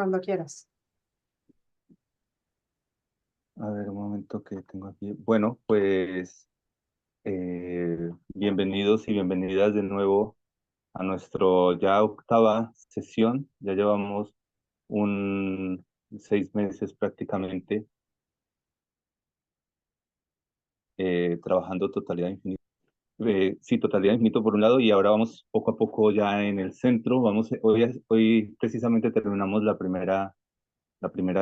Cuando quieras. A ver, un momento que tengo aquí. Bueno, pues bienvenidos y bienvenidas de nuevo a nuestro ya octava sesión. Ya llevamos un 6 meses prácticamente trabajando totalidad infinita. Sí, totalidad infinito por un lado y ahora vamos poco a poco ya en el centro. Hoy precisamente terminamos la primera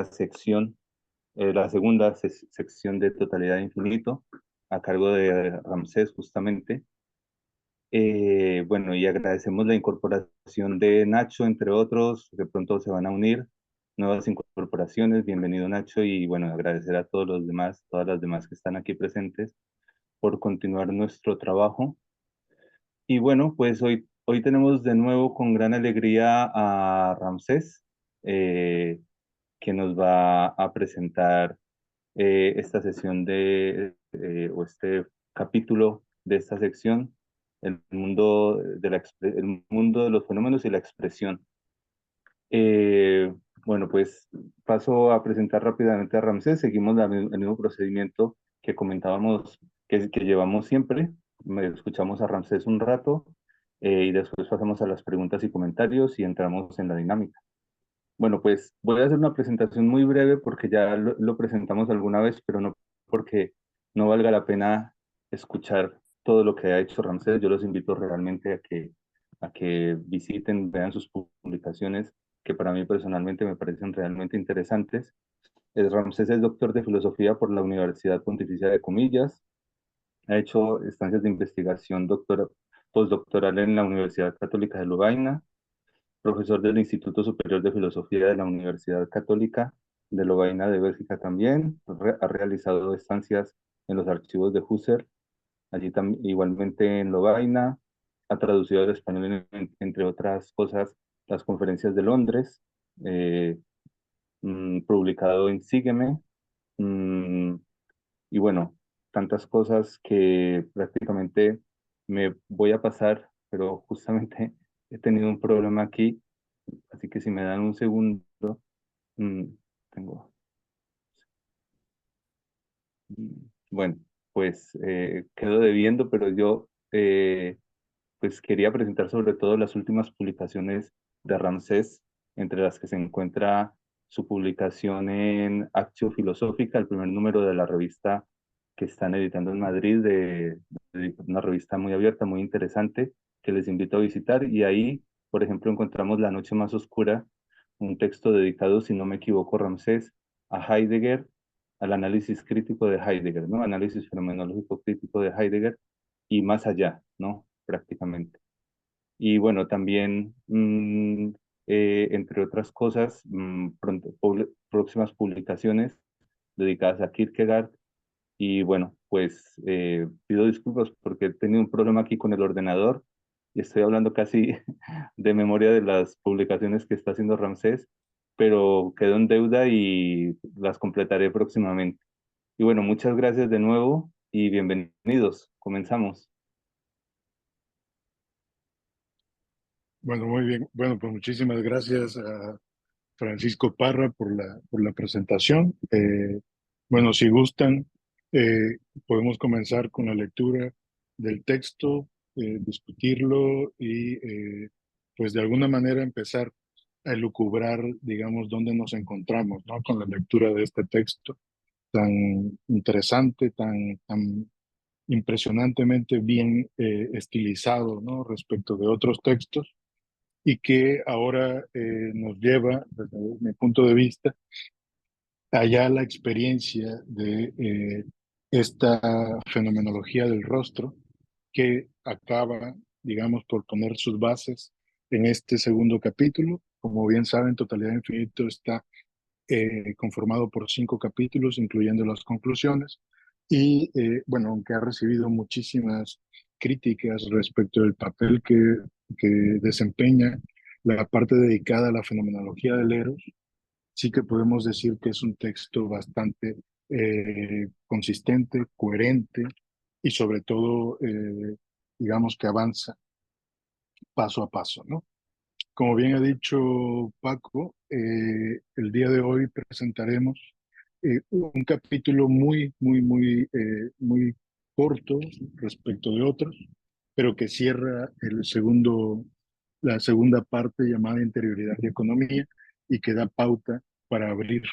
sección, la segunda sección de totalidad infinito a cargo de Ramsés justamente. Bueno, y agradecemos la incorporación de Nacho, entre otros, que pronto se van a unir nuevas incorporaciones. Bienvenido, Nacho, y bueno, agradecer a todos los demás, todas las demás que están aquí presentes por continuar nuestro trabajo. Y bueno, pues hoy tenemos de nuevo con gran alegría a Ramsés, eh, que nos va a presentar esta sesión o este capítulo de esta sección, el mundo de los fenómenos y la expresión. Eh, bueno, pues paso a presentar rápidamente a Ramsés. Seguimos el mismo procedimiento que comentábamos, que llevamos siempre. Escuchamos a Ramsés un rato y después pasamos a las preguntas y comentarios y entramos en la dinámica. Bueno, pues voy a hacer una presentación muy breve porque ya lo presentamos alguna vez, pero no porque no valga la pena escuchar todo lo que ha hecho Ramsés. Yo los invito realmente a que visiten, vean sus publicaciones, que para mí personalmente me parecen realmente interesantes. Ramsés es doctor de filosofía por la Universidad Pontificia de Comillas. Ha hecho estancias de investigación postdoctoral en la Universidad Católica de Lovaina, profesor del Instituto Superior de Filosofía de la Universidad Católica de Lovaina de Bélgica también. Ha realizado estancias en los archivos de Husserl, allí también, igualmente en Lovaina. Ha traducido al español, entre otras cosas, las conferencias de Londres, eh, publicado en Sígueme, mm, y bueno, tantas cosas que prácticamente me voy a pasar, pero justamente he tenido un problema aquí. Así que si me dan un segundo, mm, tengo. Bueno, pues quedo debiendo, pero yo pues quería presentar sobre todo las últimas publicaciones de Ramsés, entre las que se encuentra su publicación en Actio Filosófica, el primer número de la revista que están editando en Madrid, de una revista muy abierta, muy interesante, que les invito a visitar. Y ahí, por ejemplo, encontramos La Noche Más Oscura, un texto dedicado, si no me equivoco, Ramsés, a Heidegger, al análisis crítico de Heidegger, ¿no? Análisis fenomenológico crítico de Heidegger y más allá, ¿no? Prácticamente. Y bueno, también, entre otras cosas, próximas publicaciones dedicadas a Kierkegaard. Y bueno, pues pido disculpas porque he tenido un problema aquí con el ordenador y estoy hablando casi de memoria de las publicaciones que está haciendo Ramsés, pero quedo en deuda y las completaré próximamente. Y bueno, muchas gracias de nuevo y bienvenidos. Comenzamos. Bueno, muy bien. Bueno, pues muchísimas gracias a Francisco Parra por la presentación. Bueno, si gustan, eh, podemos comenzar con la lectura del texto, discutirlo y pues de alguna manera empezar a elucubrar, digamos, dónde nos encontramos, ¿no? Con la lectura de este texto tan interesante, tan impresionantemente bien estilizado, ¿no? Respecto de otros textos y que ahora nos lleva, desde mi punto de vista, allá la experiencia de esta fenomenología del rostro que acaba, digamos, por poner sus bases en este segundo capítulo. Como bien saben, Totalidad Infinito está conformado por 5 capítulos, incluyendo las conclusiones. Y bueno, aunque ha recibido muchísimas críticas respecto del papel que desempeña la parte dedicada a la fenomenología del Eros, sí que podemos decir que es un texto bastante consistente, coherente y sobre todo, digamos que avanza paso a paso, ¿no? como bien ha dicho Paco, el día de hoy presentaremos un capítulo muy corto respecto de otros, pero que cierra la segunda parte llamada Interioridad y Economía y que da pauta para abrir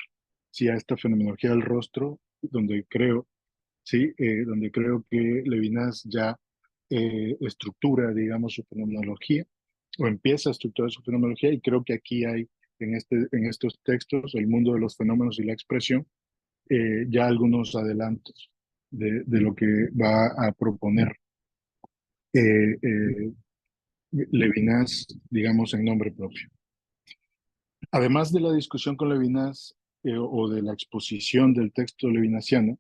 sí, a esta fenomenología del rostro, donde creo que Levinas ya estructura, digamos, su fenomenología o empieza a estructurar su fenomenología y creo que aquí hay en estos textos, el mundo de los fenómenos y la expresión, ya algunos adelantos de lo que va a proponer eh, eh, Levinas, digamos, en nombre propio. Además de la discusión con Levinas o de la exposición del texto levinasiano,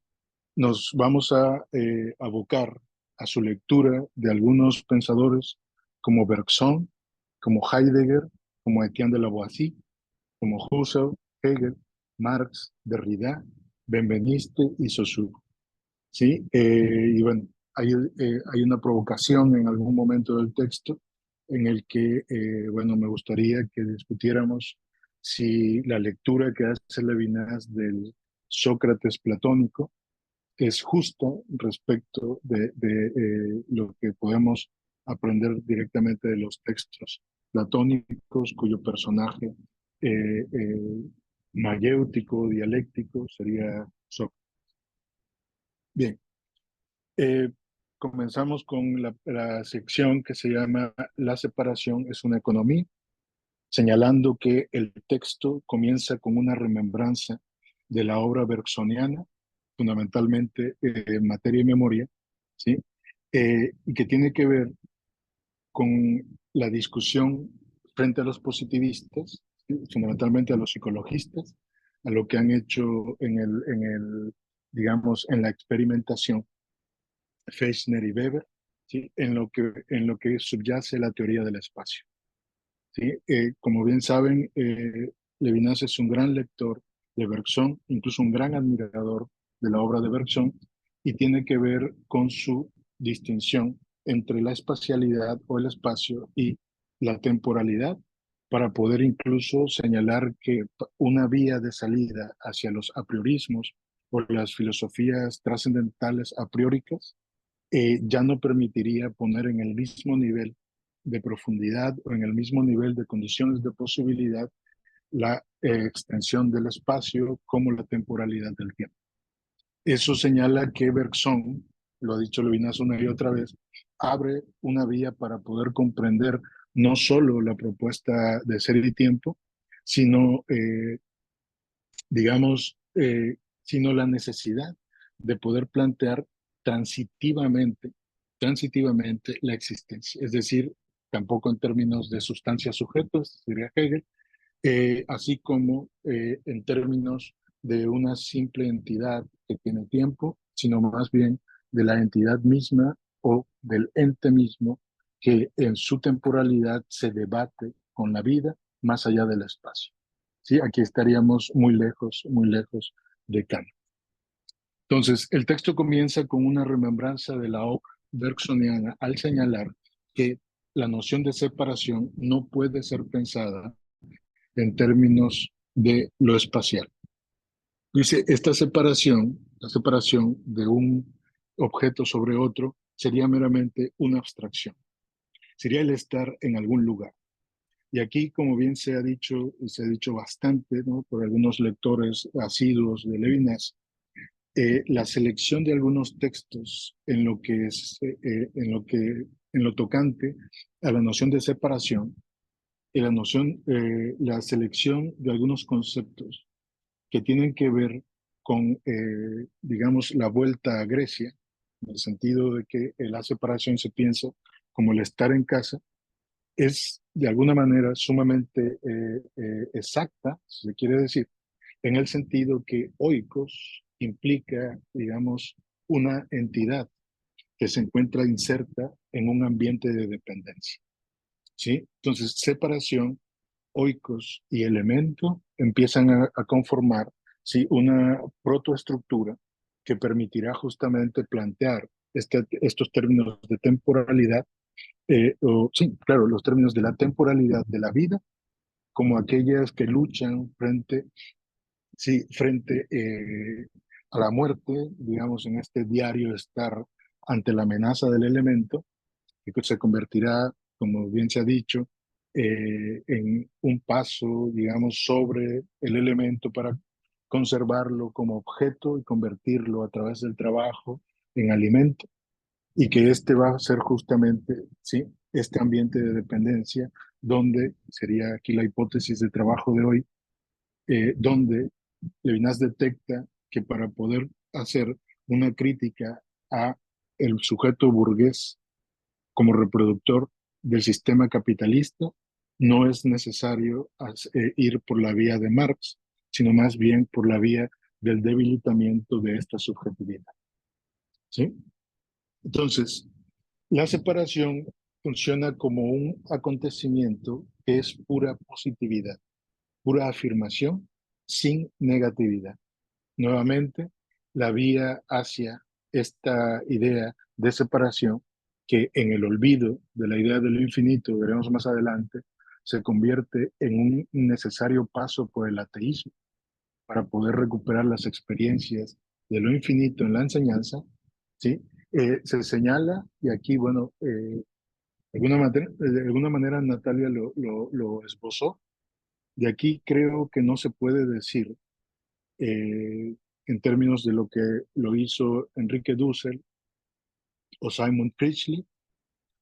nos vamos a abocar a su lectura de algunos pensadores como Bergson, como Heidegger, como Etienne de Lavoisier, como Husserl, Hegel, Marx, Derrida, Benveniste y Saussure. ¿Sí? Y bueno, hay una provocación en algún momento del texto en el que, bueno, me gustaría que discutiéramos si la lectura que hace Levinas del Sócrates platónico es justa respecto de lo que podemos aprender directamente de los textos platónicos, cuyo personaje mayéutico, dialéctico, sería Sócrates. Bien, eh, comenzamos con la sección que se llama La separación es una economía, señalando que el texto comienza con una remembranza de la obra bergsoniana, fundamentalmente Materia y Memoria, ¿sí? Y que tiene que ver con la discusión frente a los positivistas, ¿sí? Fundamentalmente a los psicologistas, a lo que han hecho digamos, en la experimentación Fechner y Weber, ¿sí? En lo que subyace la teoría del espacio. ¿Sí? Como bien saben, Levinas es un gran lector de Bergson, incluso un gran admirador de la obra de Bergson, y tiene que ver con su distinción entre la espacialidad o el espacio y la temporalidad, para poder incluso señalar que una vía de salida hacia los apriorismos o las filosofías trascendentales a prióricas ya no permitiría poner en el mismo nivel de profundidad o en el mismo nivel de condiciones de posibilidad la extensión del espacio como la temporalidad del tiempo. Eso señala que Bergson, lo ha dicho Levinas una y otra vez, abre una vía para poder comprender no solo la propuesta de ser y tiempo, sino digamos, sino la necesidad de poder plantear transitivamente, transitivamente la existencia, es decir, tampoco en términos de sustancias sujetos, diría Hegel, así como en términos de una simple entidad que tiene tiempo, sino más bien de la entidad misma o del ente mismo que en su temporalidad se debate con la vida más allá del espacio. ¿Sí? Aquí estaríamos muy lejos de Kant. Entonces, el texto comienza con una remembranza de la obra bergsoniana al señalar que la noción de separación no puede ser pensada en términos de lo espacial. Dice, esta separación, la separación de un objeto sobre otro, sería meramente una abstracción. Sería el estar en algún lugar. Y aquí, como bien se ha dicho, y se ha dicho bastante, ¿no? Por algunos lectores asiduos de Levinas, la selección de algunos textos en lo que es, en lo tocante a la noción de separación y la selección de algunos conceptos que tienen que ver con, digamos, la vuelta a Grecia, en el sentido de que la separación se piensa como el estar en casa, es de alguna manera sumamente exacta, si se quiere decir, en el sentido que oikos implica, digamos, una entidad que se encuentra inserta en un ambiente de dependencia. ¿Sí? Entonces, separación, oikos y elemento empiezan a conformar, ¿sí? Una protoestructura que permitirá justamente plantear estos términos de temporalidad sí, claro, los términos de la temporalidad de la vida como aquellas que luchan frente, sí, frente a la muerte, digamos, en este diario estar ante la amenaza del elemento, que se convertirá, como bien se ha dicho, en un paso, digamos, sobre el elemento para conservarlo como objeto y convertirlo a través del trabajo en alimento, y que este va a ser justamente, ¿sí?, este ambiente de dependencia, donde sería aquí la hipótesis de trabajo de hoy, donde Levinas detecta que para poder hacer una crítica a el sujeto burgués como reproductor del sistema capitalista, no es necesario ir por la vía de Marx, sino más bien por la vía del debilitamiento de esta subjetividad. ¿Sí? Entonces, la separación funciona como un acontecimiento que es pura positividad, pura afirmación sin negatividad. Nuevamente, la vía hacia esta idea de separación, que en el olvido de la idea de lo infinito, veremos más adelante, se convierte en un necesario paso por el ateísmo para poder recuperar las experiencias de lo infinito en la enseñanza, ¿sí? Se señala, y aquí, bueno, de alguna manera Natalia lo esbozó, y aquí creo que no se puede decir en términos de lo que lo hizo Enrique Dussel o Simon Critchley,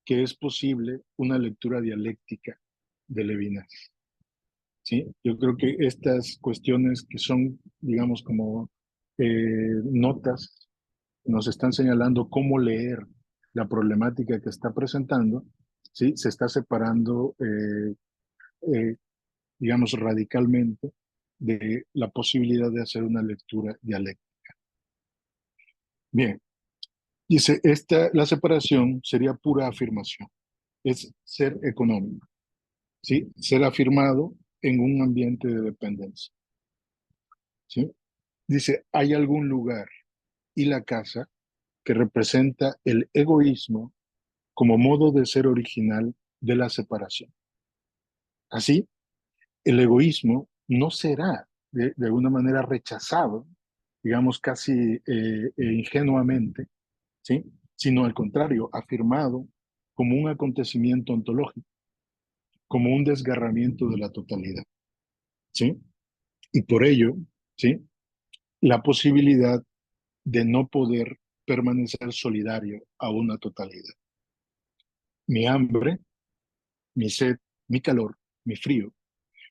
que es posible una lectura dialéctica de Levinas. ¿Sí? Yo creo que estas cuestiones que son, digamos, como notas, nos están señalando cómo leer la problemática que está presentando, ¿sí? Se está separando, eh, digamos, radicalmente de la posibilidad de hacer una lectura dialéctica. Bien, dice, la separación sería pura afirmación, es ser económico, ¿sí? Ser afirmado en un ambiente de dependencia, ¿sí? Dice, hay algún lugar y la casa que representa el egoísmo como modo de ser original de la separación. Así, el egoísmo no será de alguna manera rechazado, digamos casi ingenuamente, ¿sí? Sino al contrario, afirmado como un acontecimiento ontológico, como un desgarramiento de la totalidad, ¿sí? Y por ello, ¿sí?, la posibilidad de no poder permanecer solidario a una totalidad. Mi hambre, mi sed, mi calor, mi frío,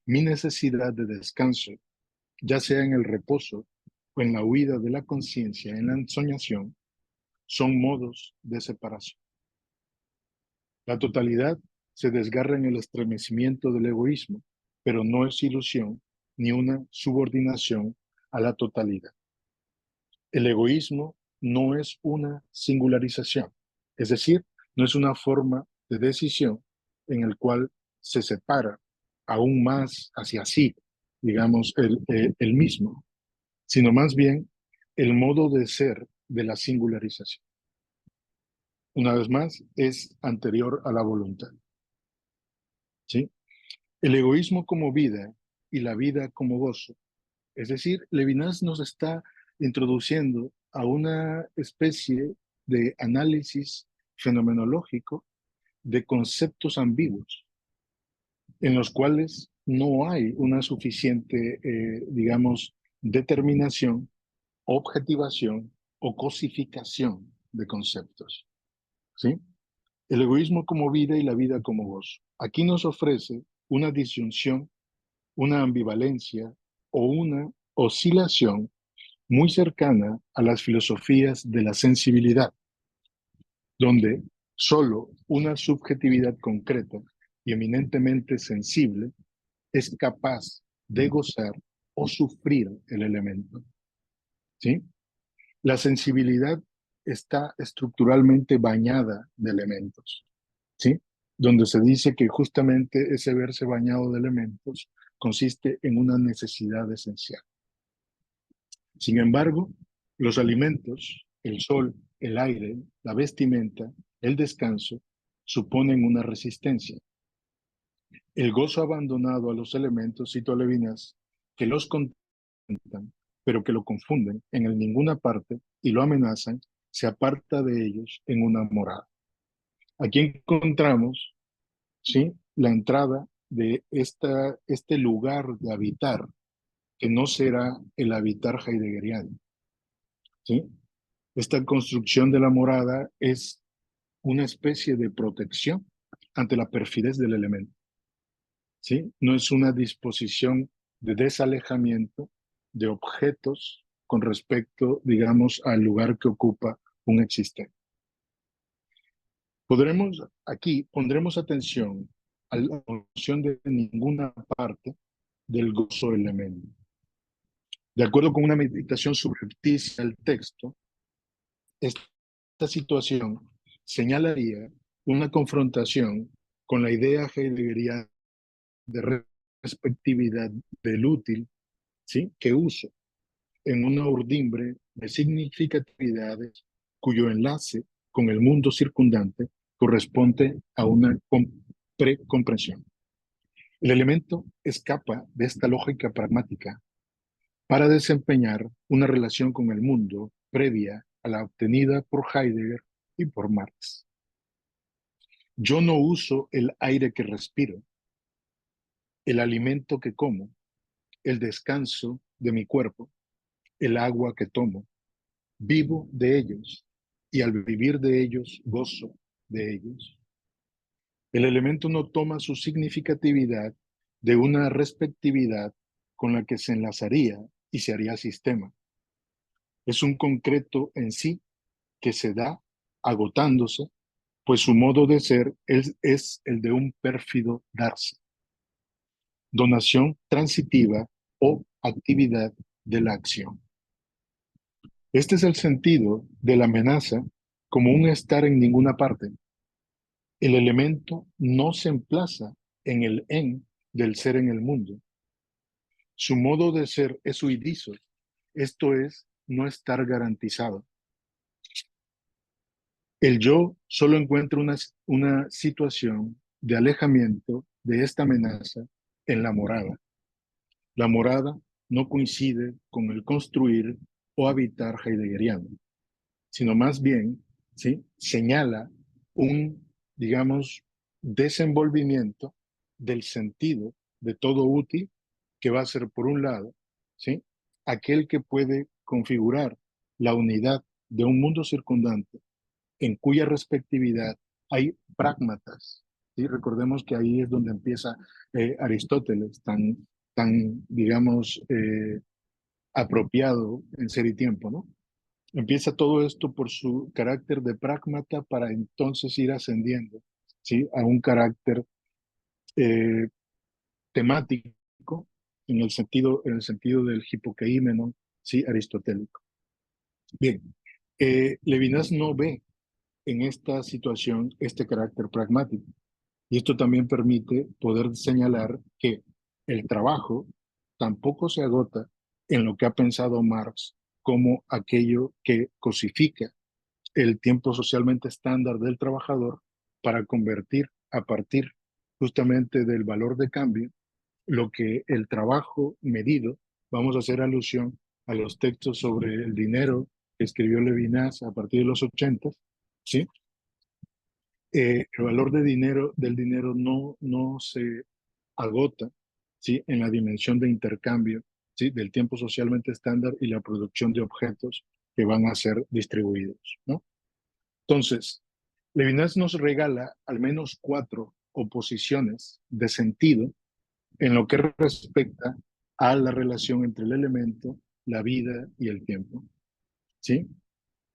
mi necesidad de descanso, ya sea en el reposo o en la huida de la conciencia, en la ensoñación, son modos de separación. La totalidad se desgarra en el estremecimiento del egoísmo, pero no es ilusión ni una subordinación a la totalidad. El egoísmo no es una singularización, es decir, no es una forma de decisión en el cual se separa aún más hacia sí, digamos, el mismo, sino más bien el modo de ser de la singularización. Una vez más, es anterior a la voluntad, ¿sí? El egoísmo como vida y la vida como gozo. Es decir, Levinas nos está introduciendo a una especie de análisis fenomenológico de conceptos ambiguos, en los cuales no hay una suficiente, digamos, determinación, objetivación o cosificación de conceptos, ¿sí? El egoísmo como vida y la vida como gozo. Aquí nos ofrece una disyunción, una ambivalencia o una oscilación muy cercana a las filosofías de la sensibilidad, donde solo una subjetividad concreta y eminentemente sensible es capaz de gozar o sufrir el elemento, ¿sí? La sensibilidad está estructuralmente bañada de elementos, ¿sí? Donde se dice que justamente ese verse bañado de elementos consiste en una necesidad esencial. Sin embargo, los alimentos, el sol, el aire, la vestimenta, el descanso, suponen una resistencia. El gozo abandonado a los elementos, cito a Levinas, que los contentan, pero que lo confunden en el ninguna parte y lo amenazan, se aparta de ellos en una morada. Aquí encontramos, ¿sí?, la entrada de este lugar de habitar, que no será el habitar heideggeriano, ¿sí? Esta construcción de la morada es una especie de protección ante la perfidez del elemento, ¿sí? No es una disposición de desalejamiento de objetos con respecto, digamos, al lugar que ocupa un existente. Pondremos atención a la noción de ninguna parte del gozo elemento. De acuerdo con una meditación subrepticia del texto, esta situación señalaría una confrontación con la idea heideggeriana de respectividad del útil, ¿sí?, que uso en una urdimbre de significatividades cuyo enlace con el mundo circundante corresponde a una precomprensión. El elemento escapa de esta lógica pragmática para desempeñar una relación con el mundo previa a la obtenida por Heidegger y por Marx. Yo no uso el aire que respiro, el alimento que como, el descanso de mi cuerpo, el agua que tomo. Vivo de ellos y al vivir de ellos gozo de ellos. El elemento no toma su significatividad de una respectividad con la que se enlazaría y se haría sistema. Es un concreto en sí que se da agotándose, pues su modo de ser es el de un pérfido darse. Donación transitiva o actividad de la acción. Este es el sentido de la amenaza como un estar en ninguna parte. El elemento no se emplaza en el en del ser en el mundo. Su modo de ser es huidizo, esto es, no estar garantizado. El yo solo encuentra una situación de alejamiento de esta amenaza en la morada. La morada no coincide con el construir o habitar heideggeriano, sino más bien, ¿sí?, señala un, digamos, desenvolvimiento del sentido de todo útil que va a ser, por un lado, ¿sí?, aquel que puede configurar la unidad de un mundo circundante en cuya respectividad hay pragmatas. ¿Sí? Recordemos que ahí es donde empieza Aristóteles, tan digamos, apropiado en ser y tiempo, ¿no? Empieza todo esto por su carácter de prágmata para entonces ir ascendiendo, ¿sí?, a un carácter eh, temático en el sentido del hipokeímeno, ¿sí?, aristotélico. Bien, Levinas no ve en esta situación este carácter pragmático y esto también permite poder señalar que el trabajo tampoco se agota en lo que ha pensado Marx como aquello que cosifica el tiempo socialmente estándar del trabajador para convertir a partir justamente del valor de cambio lo que el trabajo medido, vamos a hacer alusión a los textos sobre el dinero que escribió Levinas a partir de los 80, ¿sí? El valor del dinero no se agota, ¿sí?, en la dimensión de intercambio, ¿sí?, del tiempo socialmente estándar y la producción de objetos que van a ser distribuidos, ¿no? Entonces, Levinas nos regala al menos 4 oposiciones de sentido en lo que respecta a la relación entre el elemento, la vida y el tiempo, ¿sí?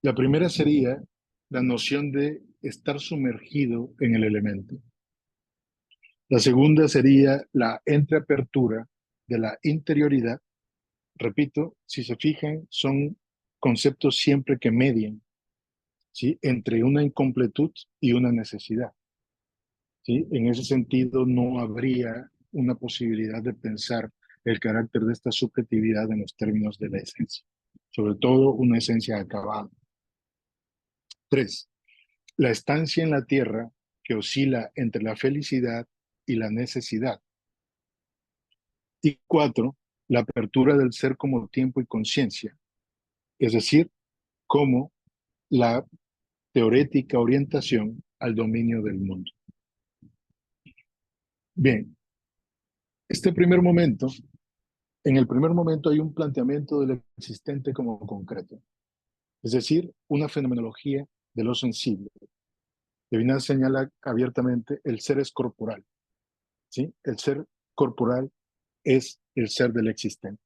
La primera sería la noción de estar sumergido en el elemento. La segunda sería la entreapertura de la interioridad. Repito, si se fijan, son conceptos siempre que median, ¿sí?, entre una incompletud y una necesidad, ¿sí? En ese sentido, no habría una posibilidad de pensar el carácter de esta subjetividad en los términos de la esencia, sobre todo una esencia acabada. 3. La estancia en la tierra que oscila entre la felicidad y la necesidad. Y 4, la apertura del ser como tiempo y conciencia, es decir, como la teorética orientación al dominio del mundo. Bien, este primer momento, en el primer momento hay un planteamiento del existente como concreto, es decir, una fenomenología de lo sensible. Levinas señala abiertamente el ser es corporal, ¿sí? El ser corporal es el ser del existente.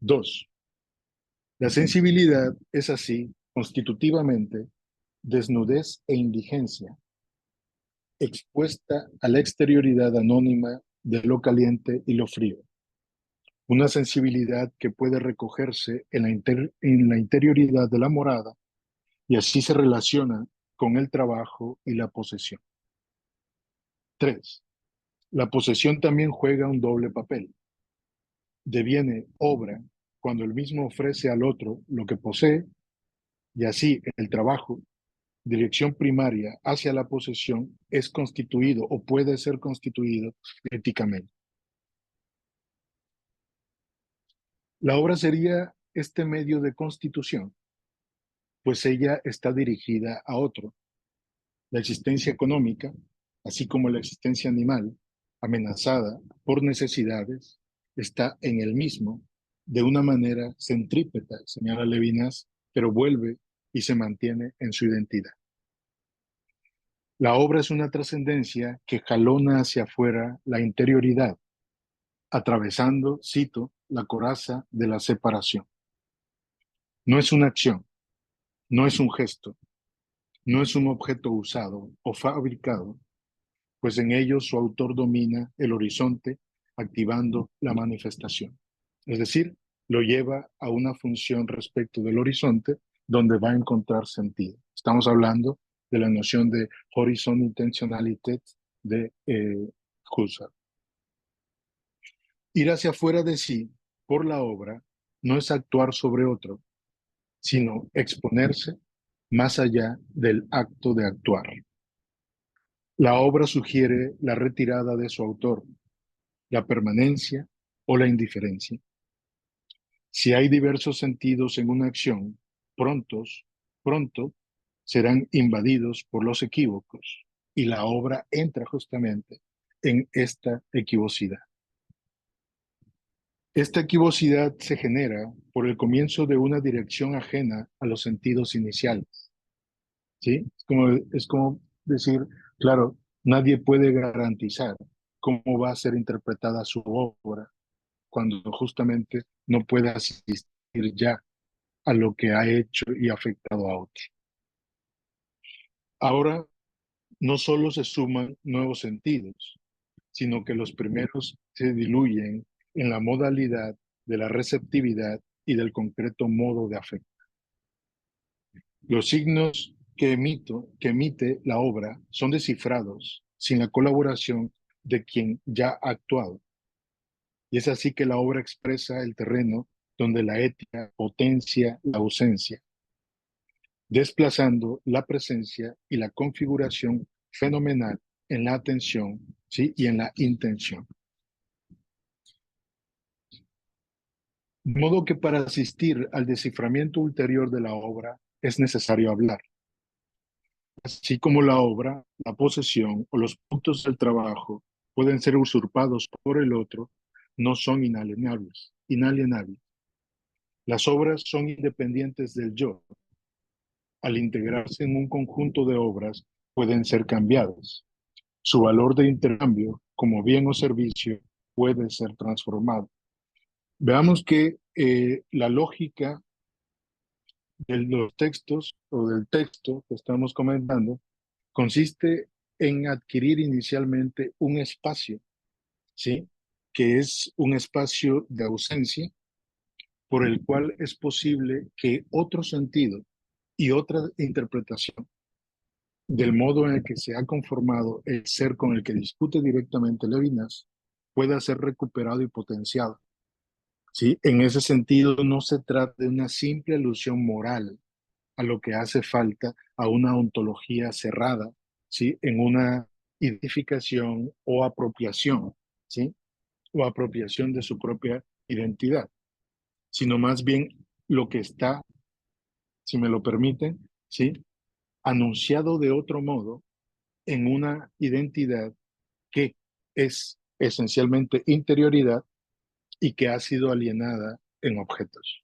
2, la sensibilidad es así, constitutivamente, desnudez e indigencia, expuesta a la exterioridad anónima de lo caliente y lo frío. Una sensibilidad que puede recogerse en la interioridad de la morada y así se relaciona con el trabajo y la posesión. 3, la posesión también juega un doble papel. Deviene obra cuando el mismo ofrece al otro lo que posee y así el trabajo, dirección primaria hacia la posesión, es constituido o puede ser constituido éticamente. La obra sería este medio de constitución, pues ella está dirigida a otro. La existencia económica, así como la existencia animal, amenazada por necesidades, está en el mismo de una manera centrípeta, señala Levinas, pero vuelve y se mantiene en su identidad. La obra es una trascendencia que jalona hacia afuera la interioridad, atravesando, cito, la coraza de la separación. No es una acción, no es un gesto, no es un objeto usado o fabricado, pues en ello su autor domina el horizonte, activando la manifestación. Es decir, lo lleva a una función respecto del horizonte donde va a encontrar sentido. Estamos hablando de la noción de Horizon Intentionalität de Husserl. Ir hacia afuera de sí por la obra no es actuar sobre otro, sino exponerse más allá del acto de actuar. La obra sugiere la retirada de su autor, la permanencia o la indiferencia. Si hay diversos sentidos en una acción, pronto serán invadidos por los equívocos y la obra entra justamente en esta equivocidad. Esta equivocidad se genera por el comienzo de una dirección ajena a los sentidos iniciales. ¿Sí? Es como decir, claro, nadie puede garantizar cómo va a ser interpretada su obra cuando justamente no puede asistir ya a lo que ha hecho y afectado a otros. Ahora no solo se suman nuevos sentidos, sino que los primeros se diluyen en la modalidad de la receptividad y del concreto modo de afecto. Los signos que emite la obra son descifrados sin la colaboración de quien ya ha actuado. Y es así que la obra expresa el terreno donde la ética potencia la ausencia, desplazando la presencia y la configuración fenomenal en la atención, ¿sí? Y en la intención. De modo que para asistir al desciframiento ulterior de la obra es necesario hablar. Así como la obra, la posesión o los puntos del trabajo pueden ser usurpados por el otro, no son inalienables. Las obras son independientes del yo. Al integrarse en un conjunto de obras, pueden ser cambiadas. Su valor de intercambio, como bien o servicio, puede ser transformado. Veamos que la lógica de los textos o del texto que estamos comentando consiste en adquirir inicialmente un espacio, ¿sí? Que es un espacio de ausencia por el cual es posible que otro sentido y otra interpretación del modo en el que se ha conformado el ser con el que discute directamente Levinas pueda ser recuperado y potenciado. ¿Sí? En ese sentido, no se trata de una simple alusión moral a lo que hace falta a una ontología cerrada, ¿sí? En una identificación o apropiación, ¿sí? O apropiación de su propia identidad, sino más bien lo que está, si me lo permiten, ¿sí? Anunciado de otro modo en una identidad que es esencialmente interioridad y que ha sido alienada en objetos,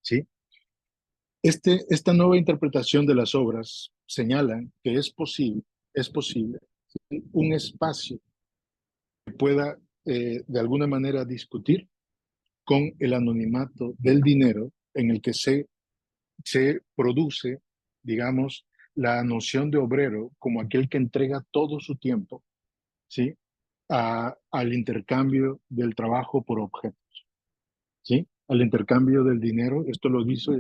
¿sí? Esta nueva interpretación de las obras señala que es posible un espacio que pueda de alguna manera discutir con el anonimato del dinero en el que se produce, digamos, la noción de obrero como aquel que entrega todo su tiempo, ¿sí? Al intercambio del trabajo por objetos, ¿sí? Al intercambio del dinero. Esto lo dice,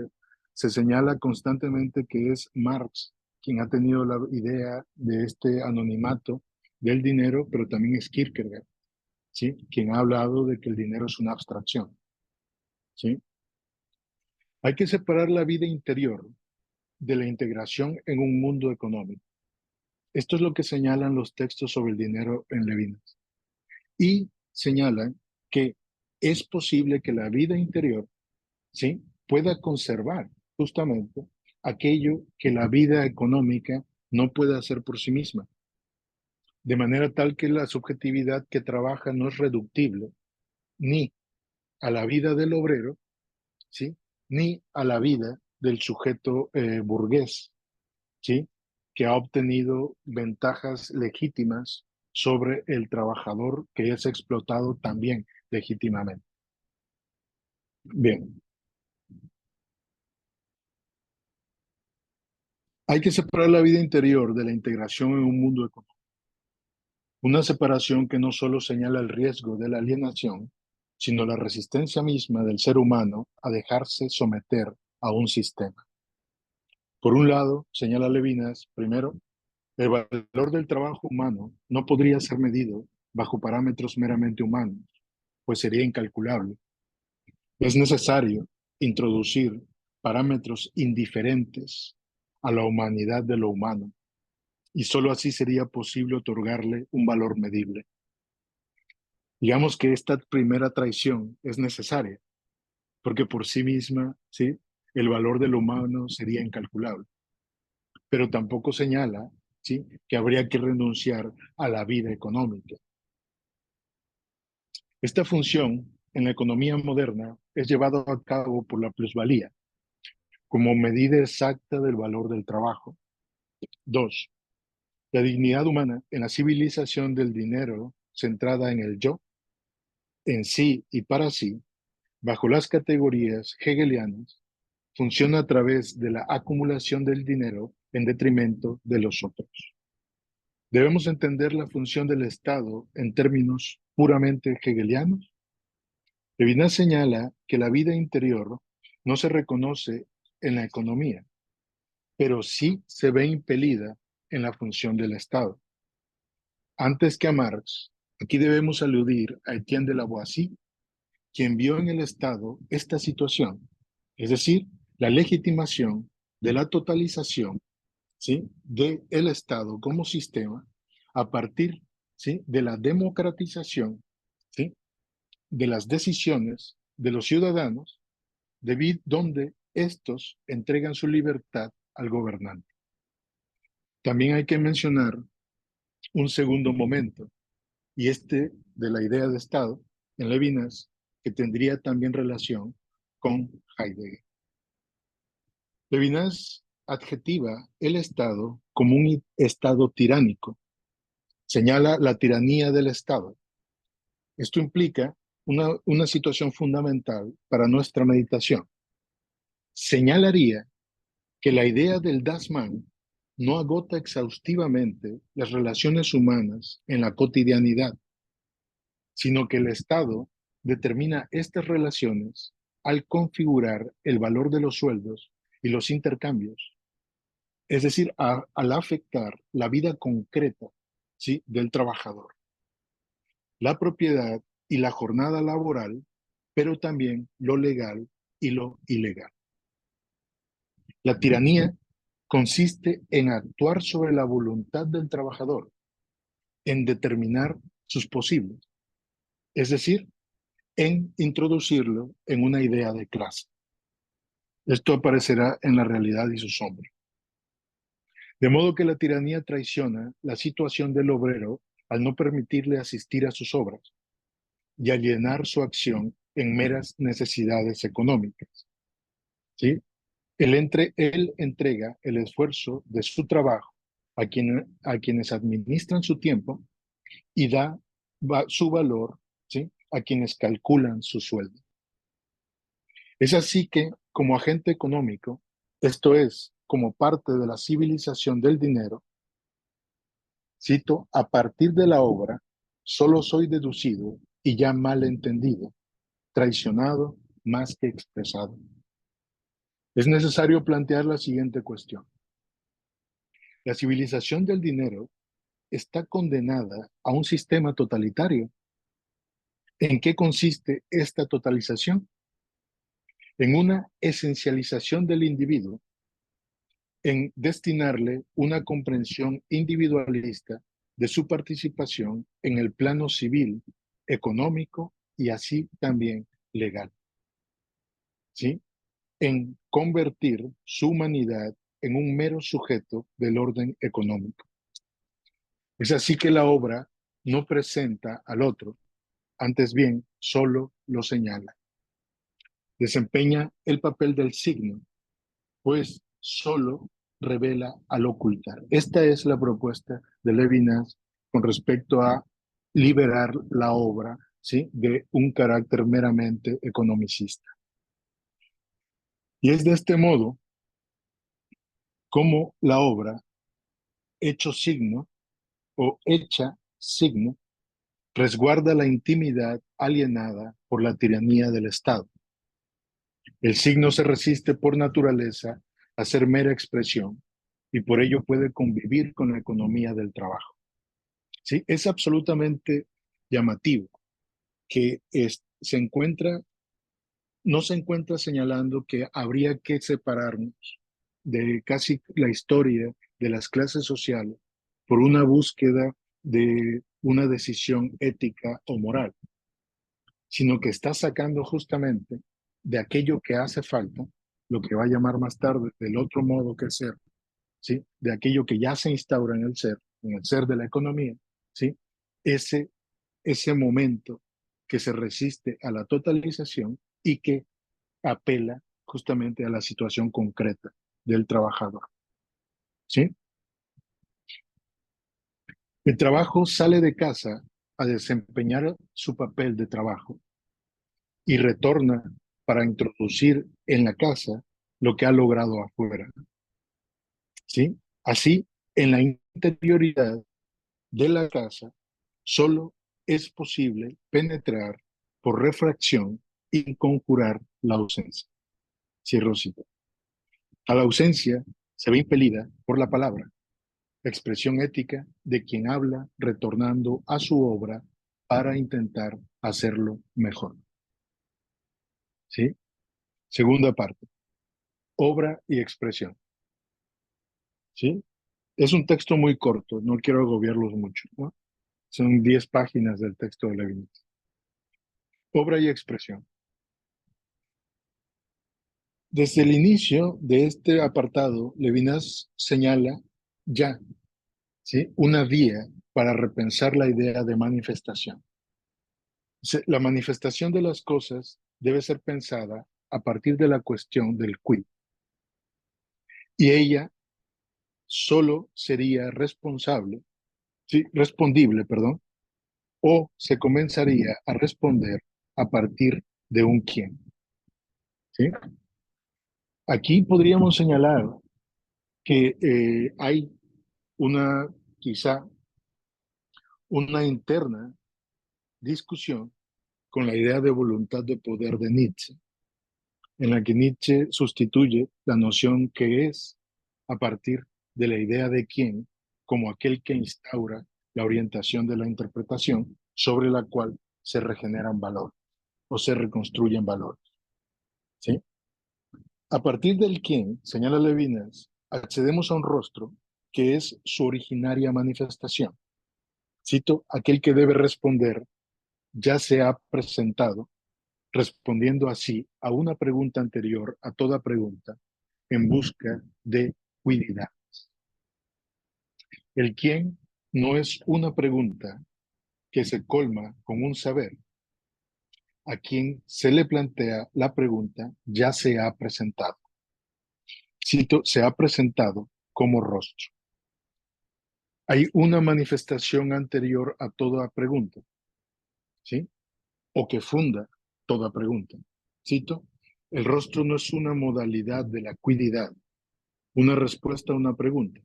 se señala constantemente que es Marx quien ha tenido la idea de este anonimato del dinero, pero también es Kierkegaard, ¿sí? Quien ha hablado de que el dinero es una abstracción, ¿sí? Hay que separar la vida interior de la integración en un mundo económico. Esto es lo que señalan los textos sobre el dinero en Levinas. Y señalan que es posible que la vida interior, ¿sí?, pueda conservar justamente aquello que la vida económica no puede hacer por sí misma, de manera tal que la subjetividad que trabaja no es reductible ni a la vida del obrero, ¿sí?, ni a la vida del sujeto burgués, ¿sí?, que ha obtenido ventajas legítimas sobre el trabajador que es explotado también legítimamente. Bien, hay que separar la vida interior de la integración en un mundo económico. Una separación que no solo señala el riesgo de la alienación, sino la resistencia misma del ser humano a dejarse someter a un sistema. Por un lado, señala Levinas, primero, el valor del trabajo humano no podría ser medido bajo parámetros meramente humanos, pues sería incalculable. Es necesario introducir parámetros indiferentes a la humanidad de lo humano, y sólo así sería posible otorgarle un valor medible. Digamos que esta primera traición es necesaria, porque por sí misma, ¿sí?, el valor del humano sería incalculable, pero tampoco señala, ¿sí?, que habría que renunciar a la vida económica. Esta función en la economía moderna es llevada a cabo por la plusvalía, como medida exacta del valor del trabajo. Dos, la dignidad humana en la civilización del dinero centrada en el yo, en sí y para sí, bajo las categorías hegelianas, funciona a través de la acumulación del dinero en detrimento de los otros. Debemos entender la función del Estado en términos puramente hegelianos. Levinas señala que la vida interior no se reconoce en la economía, pero sí se ve impelida en la función del Estado. Antes que a Marx, aquí debemos aludir a Etienne de Lavoisier, quien vio en el Estado esta situación, es decir, la legitimación de la totalización, ¿sí?, del Estado como sistema a partir, ¿sí?, de la democratización, ¿sí?, de las decisiones de los ciudadanos, donde estos entregan su libertad al gobernante. También hay que mencionar un segundo momento, y este de la idea de Estado en Levinas, que tendría también relación con Heidegger. Levinas adjetiva el Estado como un Estado tiránico. Señala la tiranía del Estado. Esto implica una situación fundamental para nuestra meditación. Señalaría que la idea del Das Man no agota exhaustivamente las relaciones humanas en la cotidianidad, sino que el Estado determina estas relaciones al configurar el valor de los sueldos y los intercambios, es decir, al afectar la vida concreta, ¿sí?, del trabajador, la propiedad y la jornada laboral, pero también lo legal y lo ilegal. La tiranía consiste en actuar sobre la voluntad del trabajador, en determinar sus posibles, es decir, en introducirlo en una idea de clase. Esto aparecerá en la realidad y su sombra. De modo que la tiranía traiciona la situación del obrero al no permitirle asistir a sus obras y a llenar su acción en meras necesidades económicas. ¿Sí? Él entrega el esfuerzo de su trabajo a quienes administran su tiempo y da su valor, ¿sí?, a quienes calculan su sueldo. Es así que, como agente económico, esto es, como parte de la civilización del dinero, cito, a partir de la obra, solo soy deducido y ya mal entendido, traicionado más que expresado. Es necesario plantear la siguiente cuestión. La civilización del dinero está condenada a un sistema totalitario. ¿En qué consiste esta totalización? En una esencialización del individuo, en destinarle una comprensión individualista de su participación en el plano civil, económico y así también legal. ¿Sí? En convertir su humanidad en un mero sujeto del orden económico. Es así que la obra no presenta al otro, antes bien, solo lo señala. Desempeña el papel del signo, pues solo revela al ocultar. Esta es la propuesta de Levinas con respecto a liberar la obra, ¿sí?, de un carácter meramente economicista. Y es de este modo como la obra, hecho signo o hecha signo, resguarda la intimidad alienada por la tiranía del Estado. El signo se resiste por naturaleza a ser mera expresión y por ello puede convivir con la economía del trabajo. ¿Sí? Es absolutamente llamativo que no se encuentra señalando que habría que separarnos de casi la historia de las clases sociales por una búsqueda de una decisión ética o moral, sino que está sacando justamente de aquello que hace falta, lo que va a llamar más tarde del otro modo que ser, ¿sí?, de aquello que ya se instaura en el ser de la economía, ¿sí?, ese, ese momento que se resiste a la totalización y que apela justamente a la situación concreta del trabajador, ¿sí? El trabajo sale de casa a desempeñar su papel de trabajo y retorna para introducir en la casa lo que ha logrado afuera, ¿sí? Así, en la interioridad de la casa, solo es posible penetrar por refracción y conjurar la ausencia. Cierro cita. A la ausencia se ve impelida por la palabra, expresión ética de quien habla retornando a su obra para intentar hacerlo mejor. ¿Sí? Segunda parte, obra y expresión. ¿Sí? Es un texto muy corto, no quiero agobiarlos mucho, ¿no? Son 10 páginas del texto de Levinas. Obra y expresión. Desde el inicio de este apartado, Levinas señala ya, ¿sí?, una vía para repensar la idea de manifestación. La manifestación de las cosas debe ser pensada a partir de la cuestión del quid, y ella solo sería respondible, perdón, o se comenzaría a responder a partir de un quién. ¿Sí? Aquí podríamos señalar que hay una, quizá, una interna discusión con la idea de voluntad de poder de Nietzsche, en la que Nietzsche sustituye la noción que es a partir de la idea de quién como aquel que instaura la orientación de la interpretación sobre la cual se regeneran valores o se reconstruyen valores. ¿Sí? A partir del quién, señala Levinas, accedemos a un rostro que es su originaria manifestación. Cito, aquel que debe responder ya se ha presentado, respondiendo así a una pregunta anterior a toda pregunta, en busca de cuididad. El quién no es una pregunta que se colma con un saber. A quien se le plantea la pregunta ya se ha presentado. Cito, se ha presentado como rostro. Hay una manifestación anterior a toda pregunta, ¿sí? O que funda toda pregunta. Cito, el rostro no es una modalidad de la cuididad, una respuesta a una pregunta,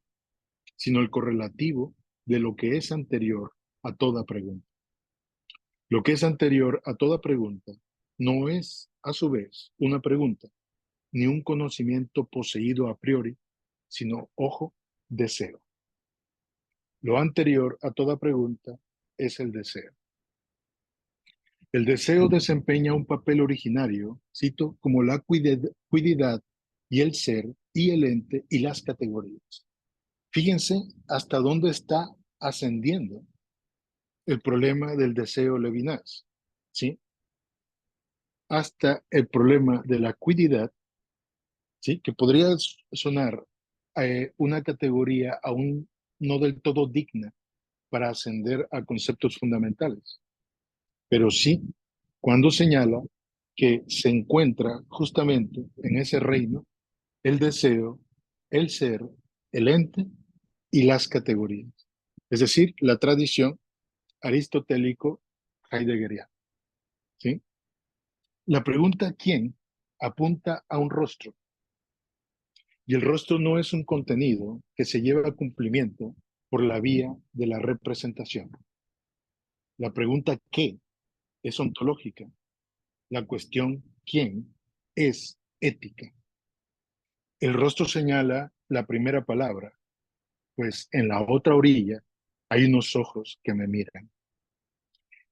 sino el correlativo de lo que es anterior a toda pregunta. Lo que es anterior a toda pregunta no es, a su vez, una pregunta, ni un conocimiento poseído a priori, sino, ojo, deseo. Lo anterior a toda pregunta es el deseo. El deseo desempeña un papel originario, cito, como la cuididad y el ser y el ente y las categorías. Fíjense hasta dónde está ascendiendo el problema del deseo Levinas, ¿sí? Hasta el problema de la cuididad, ¿sí? Que podría sonar una categoría aún no del todo digna para ascender a conceptos fundamentales, pero sí cuando señala que se encuentra justamente en ese reino el deseo, el ser, el ente y las categorías, es decir, la tradición aristotélico-heideggeriana, ¿sí? La pregunta ¿quién? Apunta a un rostro, y el rostro no es un contenido que se lleva a cumplimiento por la vía de la representación. La pregunta ¿qué? Es ontológica. La cuestión ¿quién? Es ética. El rostro señala la primera palabra, pues en la otra orilla hay unos ojos que me miran.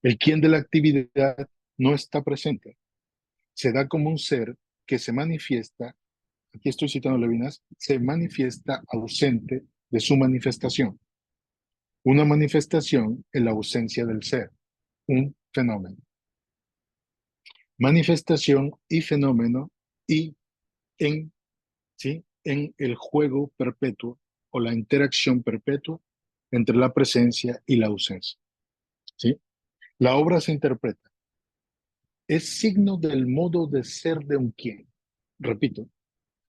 El quién de la actividad no está presente. Se da como un ser que se manifiesta, aquí estoy citando a Levinas, se manifiesta ausente de su manifestación. Una manifestación en la ausencia del ser, un fenómeno. Manifestación y fenómeno y en, ¿sí? En el juego perpetuo o la interacción perpetua entre la presencia y la ausencia, ¿sí? La obra se interpreta. Es signo del modo de ser de un quién. Repito,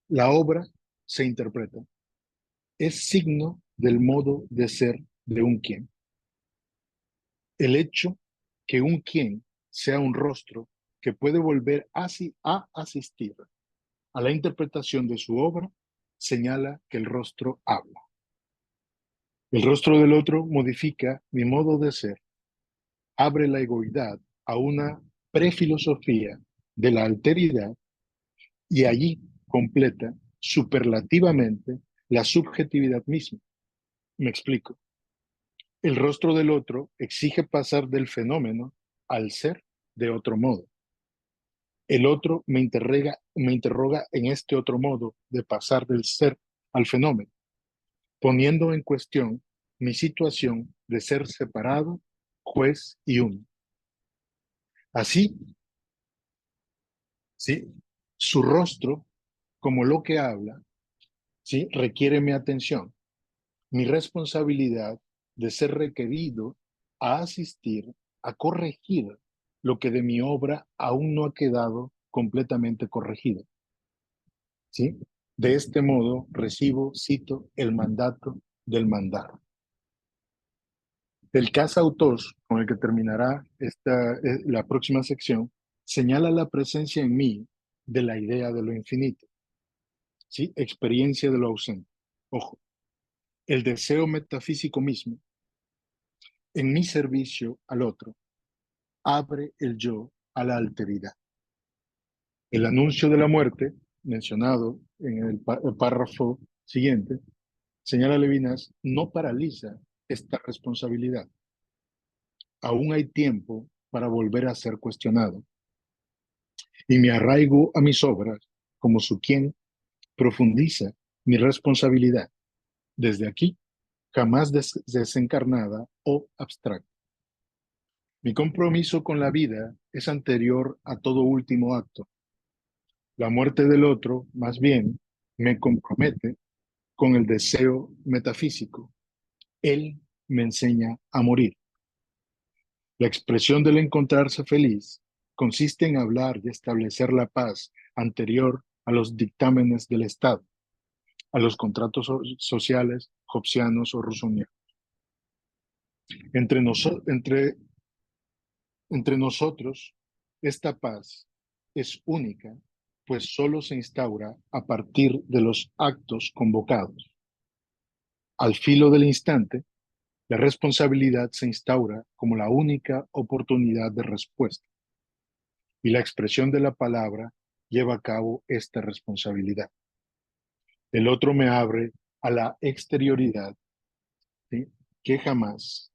la obra se interpreta. Es signo del modo de ser de un quién. El hecho que un quién sea un rostro que puede volver así a asistir a la interpretación de su obra señala que el rostro habla. El rostro del otro modifica mi modo de ser, abre la egoidad a una prefilosofía de la alteridad y allí completa superlativamente la subjetividad misma. Me explico. El rostro del otro exige pasar del fenómeno al ser de otro modo. El otro me interroga en este otro modo de pasar del ser al fenómeno, poniendo en cuestión mi situación de ser separado, juez y uno. Así, ¿sí? Su rostro, como lo que habla, ¿sí? Requiere mi atención, mi responsabilidad de ser requerido a asistir, a corregir lo que de mi obra aún no ha quedado completamente corregido, ¿sí? De este modo recibo, cito, el mandato del mandar. El casa autos, con el que terminará la próxima sección, señala la presencia en mí de la idea de lo infinito, ¿sí? Experiencia de lo ausente. Ojo, el deseo metafísico mismo, en mi servicio al otro, abre el yo a la alteridad. El anuncio de la muerte, mencionado en el párrafo siguiente, señala Levinas, no paraliza esta responsabilidad. Aún hay tiempo para volver a ser cuestionado. Y mi arraigo a mis obras, como su quien, profundiza mi responsabilidad, desde aquí, jamás desencarnada o abstracta. Mi compromiso con la vida es anterior a todo último acto. La muerte del otro, más bien, me compromete con el deseo metafísico. Él me enseña a morir. La expresión del encontrarse feliz consiste en hablar y establecer la paz anterior a los dictámenes del Estado, a los contratos sociales hobbesianos o rusonianos. Entre, entre nosotros, esta paz es única, pues solo se instaura a partir de los actos convocados. Al filo del instante, la responsabilidad se instaura como la única oportunidad de respuesta y la expresión de la palabra lleva a cabo esta responsabilidad. El otro me abre a la exterioridad, ¿sí?, que jamás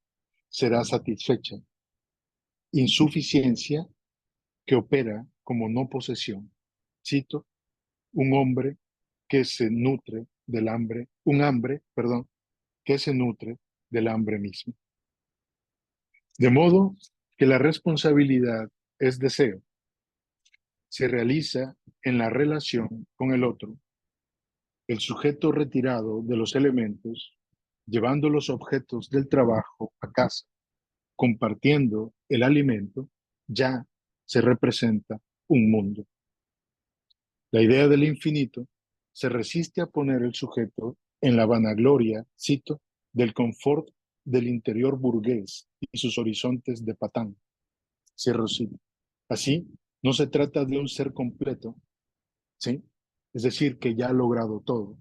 será satisfecha, insuficiencia que opera como no posesión. Cito, un hombre que se nutre del hambre, un hambre, perdón, que se nutre del hambre mismo. De modo que la responsabilidad es deseo, se realiza en la relación con el otro, el sujeto retirado de los elementos, llevando los objetos del trabajo a casa, compartiendo el alimento, ya se representa un mundo. La idea del infinito se resiste a poner el sujeto en la vanagloria, cito, del confort del interior burgués y sus horizontes de patán. Cierro cita. Así, no se trata de un ser completo, ¿sí? Es decir, que ya ha logrado todo,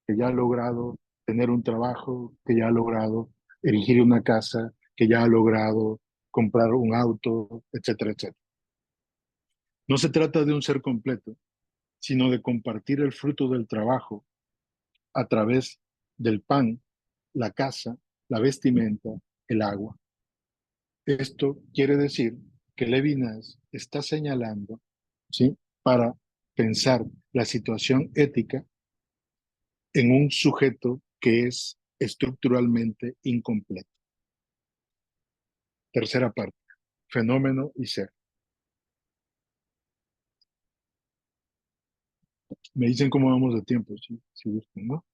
que ya ha logrado tener un trabajo, que ya ha logrado erigir una casa, que ya ha logrado comprar un auto, etcétera, etcétera. No se trata de un ser completo, sino de compartir el fruto del trabajo a través del pan, la casa, la vestimenta, el agua. Esto quiere decir que Levinas está señalando, ¿sí?, para pensar la situación ética en un sujeto que es estructuralmente incompleto. Tercera parte, fenómeno y ser. Me dicen cómo vamos de tiempo, si gustan, ¿no?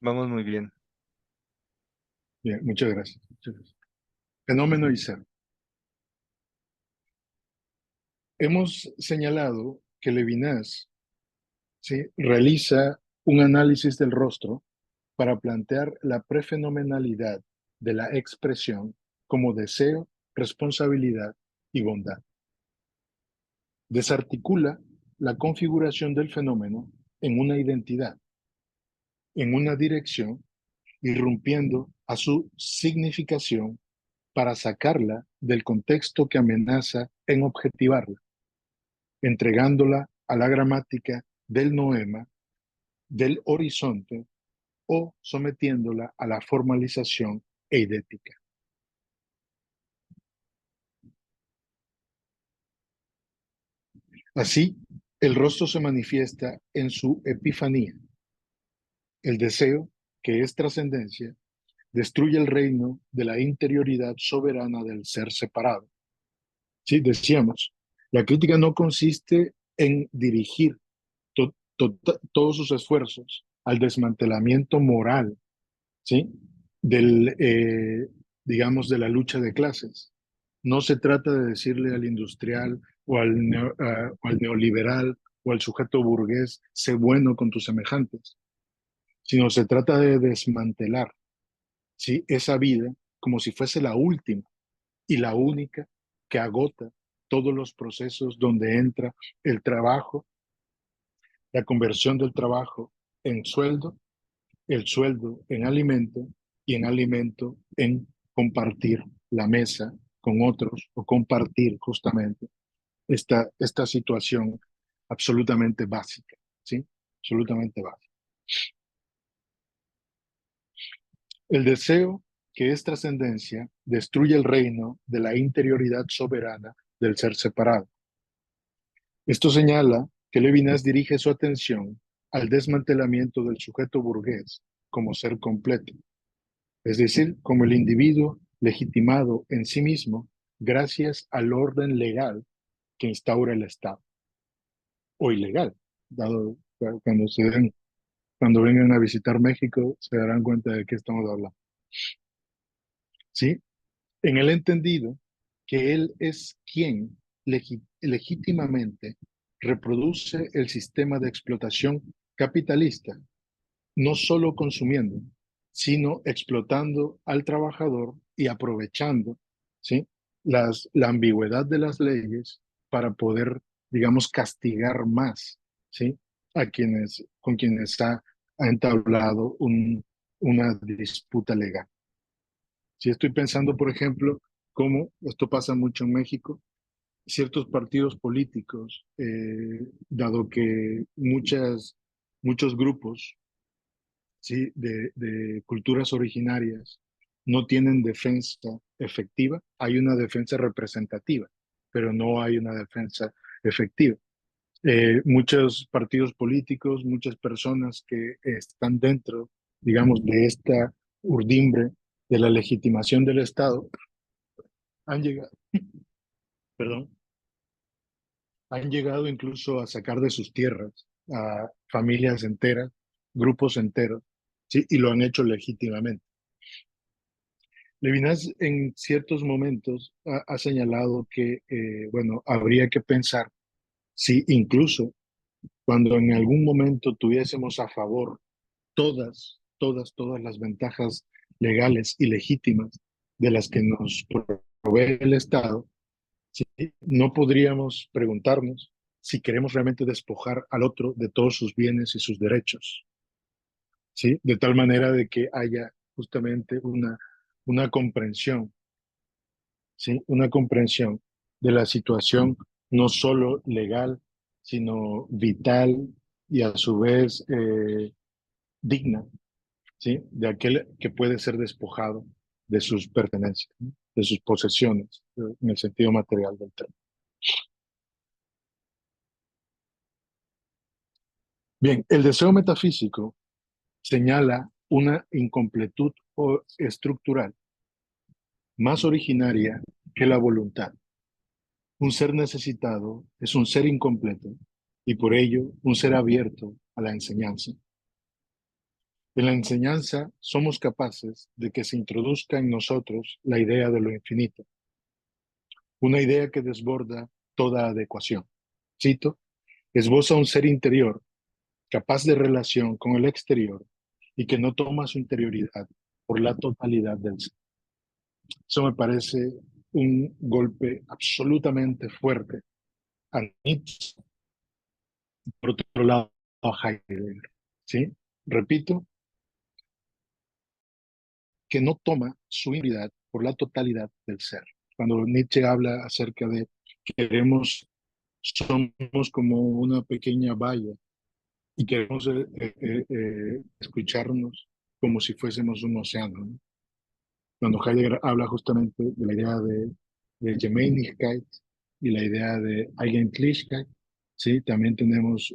Vamos muy bien. Bien, muchas gracias. Muchas gracias. Fenómeno y ser. Hemos señalado que Levinas, ¿sí?, realiza un análisis del rostro para plantear la prefenomenalidad de la expresión como deseo, responsabilidad y bondad. Desarticula la configuración del fenómeno en una identidad, en una dirección, irrumpiendo a su significación para sacarla del contexto que amenaza en objetivarla, entregándola a la gramática del noema, del horizonte, o sometiéndola a la formalización eidética. Así, el rostro se manifiesta en su epifanía. El deseo, que es trascendencia, destruye el reino de la interioridad soberana del ser separado. Sí, decíamos, la crítica no consiste en dirigir todos sus esfuerzos al desmantelamiento moral, ¿sí?, del, digamos, de la lucha de clases. No se trata de decirle al industrial o al neoliberal o al sujeto burgués, sé bueno con tus semejantes, sino se trata de desmantelar, ¿sí?, esa vida como si fuese la última y la única que agota todos los procesos donde entra el trabajo, la conversión del trabajo en sueldo, el sueldo en alimento y en alimento en compartir la mesa con otros o compartir justamente esta situación absolutamente básica, ¿sí? Absolutamente básica. El deseo, que es trascendencia, destruye el reino de la interioridad soberana del ser separado. Esto señala que Levinas dirige su atención al desmantelamiento del sujeto burgués como ser completo, es decir, como el individuo legitimado en sí mismo gracias al orden legal que instaura el Estado, o ilegal, dado cuando cuando vengan a visitar México se darán cuenta de qué estamos hablando. ¿Sí? En el entendido que él es quien legítimamente reproduce el sistema de explotación capitalista, no solo consumiendo, sino explotando al trabajador y aprovechando, ¿sí? La ambigüedad de las leyes para poder, digamos, castigar más, ¿sí? Con quienes ha entablado una disputa legal. Si estoy pensando, por ejemplo, cómo esto pasa mucho en México, ciertos partidos políticos, dado que muchos grupos, ¿sí? de culturas originarias no tienen defensa efectiva, hay una defensa representativa, pero no hay una defensa efectiva. Muchos partidos políticos, muchas personas que están dentro, digamos, de esta urdimbre de la legitimación del Estado, han llegado, perdón, han llegado incluso a sacar de sus tierras a familias enteras, grupos enteros, ¿sí? Y lo han hecho legítimamente. Levinas en ciertos momentos ha señalado que, bueno, habría que pensar si incluso cuando en algún momento tuviésemos a favor todas las ventajas legales y legítimas de las que nos provee el Estado, ¿sí? No podríamos preguntarnos si queremos realmente despojar al otro de todos sus bienes y sus derechos, ¿sí? De tal manera de que haya justamente una comprensión, ¿sí? Una comprensión de la situación no solo legal, sino vital y a su vez digna, ¿sí? De aquel que puede ser despojado de sus pertenencias, ¿no? De sus posesiones, en el sentido material del término. Bien, el deseo metafísico señala una incompletud estructural más originaria que la voluntad. Un ser necesitado es un ser incompleto y por ello un ser abierto a la enseñanza. En la enseñanza somos capaces de que se introduzca en nosotros la idea de lo infinito, una idea que desborda toda adecuación. Cito, esboza un ser interior capaz de relación con el exterior y que no toma su interioridad por la totalidad del ser. Eso me parece un golpe absolutamente fuerte a Nietzsche, por otro lado a Heidegger. ¿Sí? Repito, que no toma su interioridad por la totalidad del ser. Cuando Nietzsche habla acerca de somos como una pequeña valla y queremos escucharnos como si fuésemos un océano, ¿no? Cuando Heidegger habla justamente de la idea de Gemeinigkeit y la idea de Eigentlichkeit, ¿sí? También tenemos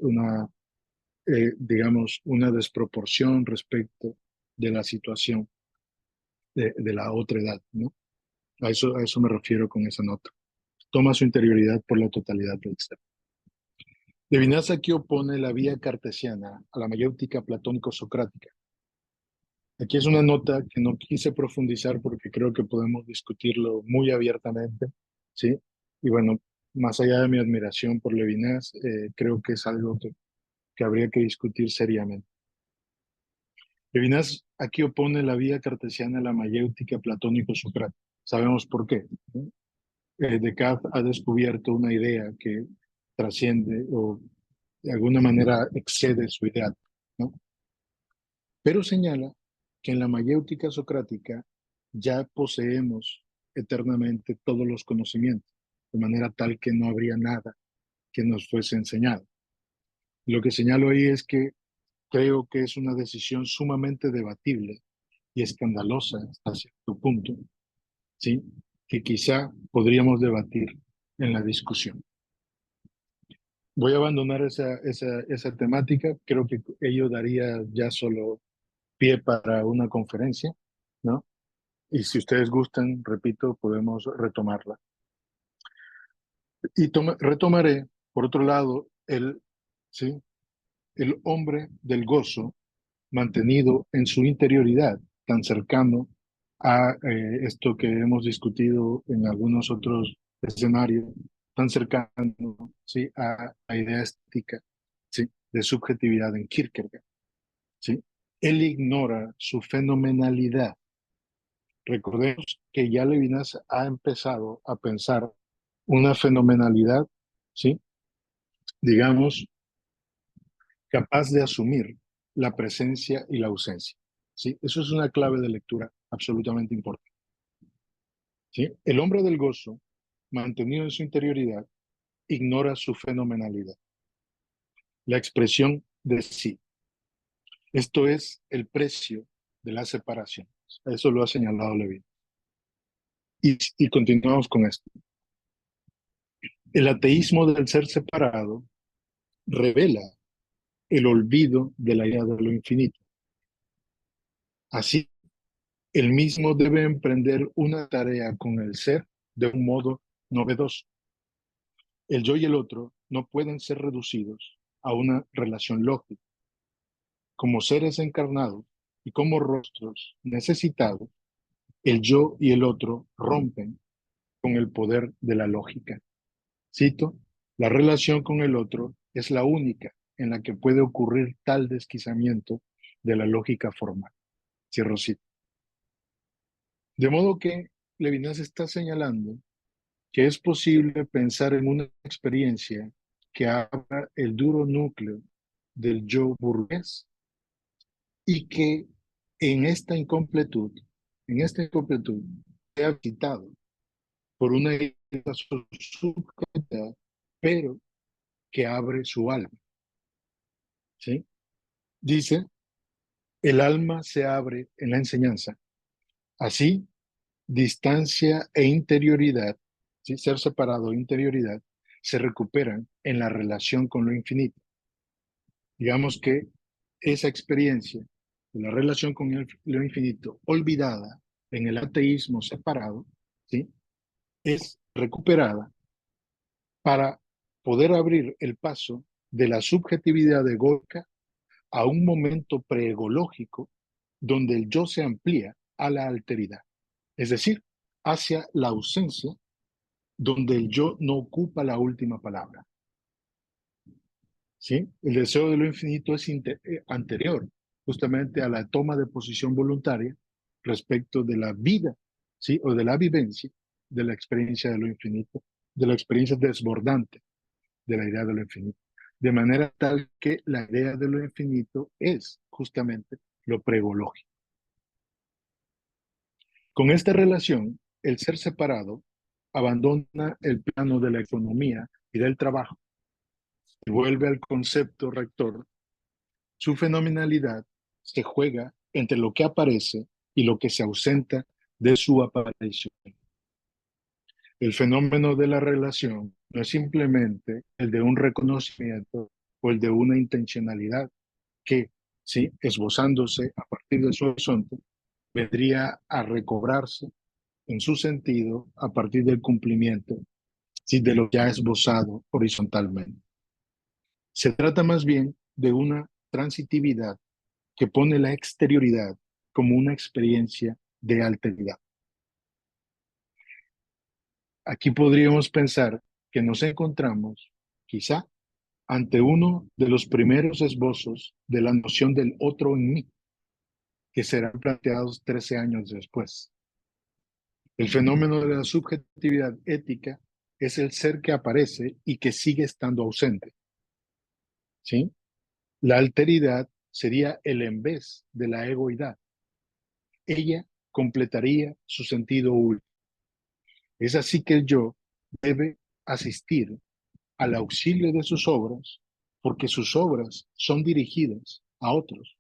digamos, una desproporción respecto de la situación de la otra edad, ¿no? A eso me refiero con esa nota. Toma su interioridad por la totalidad del ser. Levinas aquí opone la vía cartesiana a la mayéutica platónico-socrática. Aquí es una nota que no quise profundizar porque creo que podemos discutirlo muy abiertamente, ¿sí? Y bueno, más allá de mi admiración por Levinas, creo que es algo que habría que discutir seriamente. Levinas aquí opone la vía cartesiana a la mayéutica platónico-socrática. Sabemos por qué, ¿no? Descartes ha descubierto una idea que trasciende o de alguna manera excede su ideal, ¿no? Pero señala que en la mayéutica socrática ya poseemos eternamente todos los conocimientos, de manera tal que no habría nada que nos fuese enseñado. Lo que señalo ahí es que creo que es una decisión sumamente debatible y escandalosa hasta cierto punto, ¿sí? Que quizá podríamos debatir en la discusión. voy a abandonar esa temática. Creo que ello daría ya solo pie para una conferencia, ¿no? Y si ustedes gustan, repito, podemos retomarla. Y retomaré, por otro lado, ¿sí? El hombre del gozo mantenido en su interioridad, tan cercano a esto que hemos discutido en algunos otros escenarios, tan cercano, ¿sí? A la idea estética, ¿sí? De subjetividad en Kierkegaard, ¿sí? Él ignora su fenomenalidad. Recordemos que ya Levinas ha empezado a pensar una fenomenalidad, ¿sí? Digamos, capaz de asumir la presencia y la ausencia, ¿sí? Eso es una clave de lectura absolutamente importante, ¿sí? El hombre del gozo, mantenido en su interioridad, ignora su fenomenalidad, la expresión de sí. Esto es el precio de la separación. Eso lo ha señalado Levinas. Y continuamos con esto. El ateísmo del ser separado revela el olvido de la idea de lo infinito. Así, el mismo debe emprender una tarea con el ser de un modo novedoso. El yo y el otro no pueden ser reducidos a una relación lógica. Como seres encarnados y como rostros necesitados, el yo y el otro rompen con el poder de la lógica. Cito, la relación con el otro es la única en la que puede ocurrir tal desquiciamiento de la lógica formal. Cierro cita. De modo que Levinas está señalando que es posible pensar en una experiencia que abra el duro núcleo del yo burgués y que en esta incompletud, sea visitado por una idea subjetiva, pero que abre su alma. ¿Sí? Dice, el alma se abre en la enseñanza. Así, distancia e interioridad, ¿sí? Ser separado e interioridad, se recuperan en la relación con lo infinito. Digamos que esa experiencia de la relación con lo infinito olvidada en el ateísmo separado, ¿sí? Es recuperada para poder abrir el paso de la subjetividad egóica a un momento preegológico donde el yo se amplía a la alteridad, es decir, hacia la ausencia donde el yo no ocupa la última palabra. ¿Sí? El deseo de lo infinito es anterior justamente a la toma de posición voluntaria respecto de la vida, ¿sí? O de la vivencia de la experiencia de lo infinito, de la experiencia desbordante de la idea de lo infinito. De manera tal que la idea de lo infinito es justamente lo pregológico. Con esta relación, el ser separado abandona el plano de la economía y del trabajo y vuelve al concepto rector. Su fenomenalidad se juega entre lo que aparece y lo que se ausenta de su aparición. El fenómeno de la relación no es simplemente el de un reconocimiento o el de una intencionalidad que, sí, esbozándose a partir de su horizonte, vendría a recobrarse en su sentido a partir del cumplimiento, sí, de lo ya esbozado horizontalmente. Se trata más bien de una transitividad que pone la exterioridad como una experiencia de alteridad. Aquí podríamos pensar que nos encontramos, quizá, ante uno de los primeros esbozos de la noción del otro en mí, que serán planteados 13 años después. El fenómeno de la subjetividad ética es el ser que aparece y que sigue estando ausente. ¿Sí? La alteridad sería el en vez de la egoidad. Ella completaría su sentido último. Es así que el yo debe asistir al auxilio de sus obras, porque sus obras son dirigidas a otros.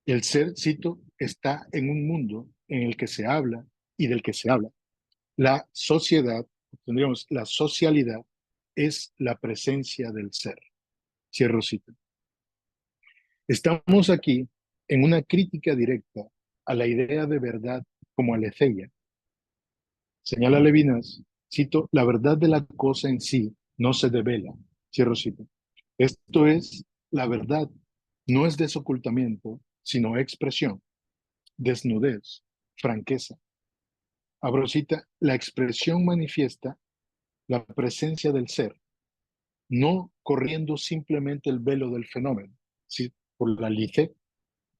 El ser, cito, está en un mundo en el que se habla y del que se habla. La sociedad, tendríamos la socialidad, es la presencia del ser. Cierro cita. Estamos aquí en una crítica directa a la idea de verdad como aletheia. Señala Levinas, cito, la verdad de la cosa en sí no se devela. Cierro cita. Esto es, la verdad no es desocultamiento, sino expresión, desnudez, franqueza. Abro cita, la expresión manifiesta la presencia del ser, no corriendo simplemente el velo del fenómeno, ¿sí? Por la lice,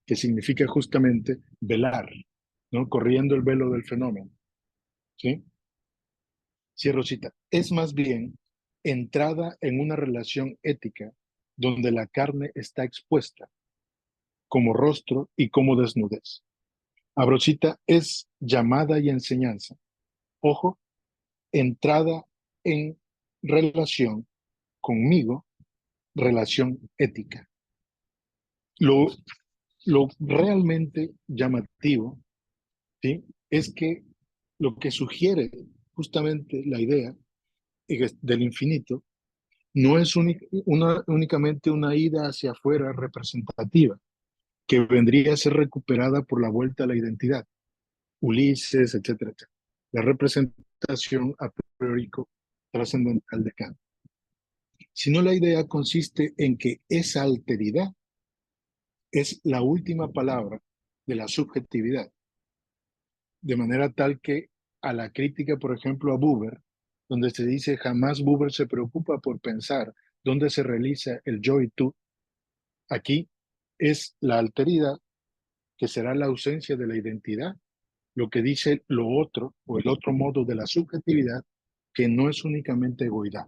que significa justamente velar, ¿no? Corriendo el velo del fenómeno, ¿sí? Cierro cita. Es más bien entrada en una relación ética donde la carne está expuesta como rostro y como desnudez. Abro cita, es llamada y enseñanza. Ojo, entrada en relación conmigo, relación ética. Lo, lo realmente llamativo, ¿sí? Es que lo que sugiere justamente la idea del infinito no es únicamente una ida hacia afuera representativa, que vendría a ser recuperada por la vuelta a la identidad, Ulises, etcétera, etcétera. La representación a priori trascendental de Kant. Sino la idea consiste en que esa alteridad es la última palabra de la subjetividad, de manera tal que a la crítica, por ejemplo, a Buber, donde se dice jamás Buber se preocupa por pensar dónde se realiza el yo y tú, aquí es la alteridad, que será la ausencia de la identidad, lo que dice lo otro o el otro modo de la subjetividad, que no es únicamente egoidad.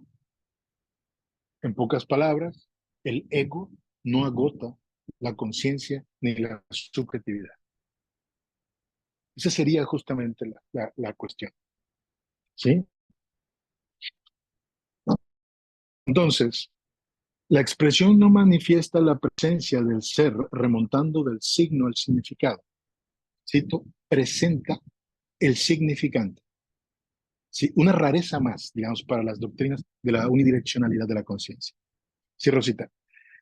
En pocas palabras, el ego no agota la conciencia ni la subjetividad. Esa sería justamente la cuestión. ¿Sí? Entonces, la expresión no manifiesta la presencia del ser remontando del signo al significado. Cito, presenta el significante. ¿Sí? Una rareza más, digamos, para las doctrinas de la unidireccionalidad de la conciencia. Cierro cita.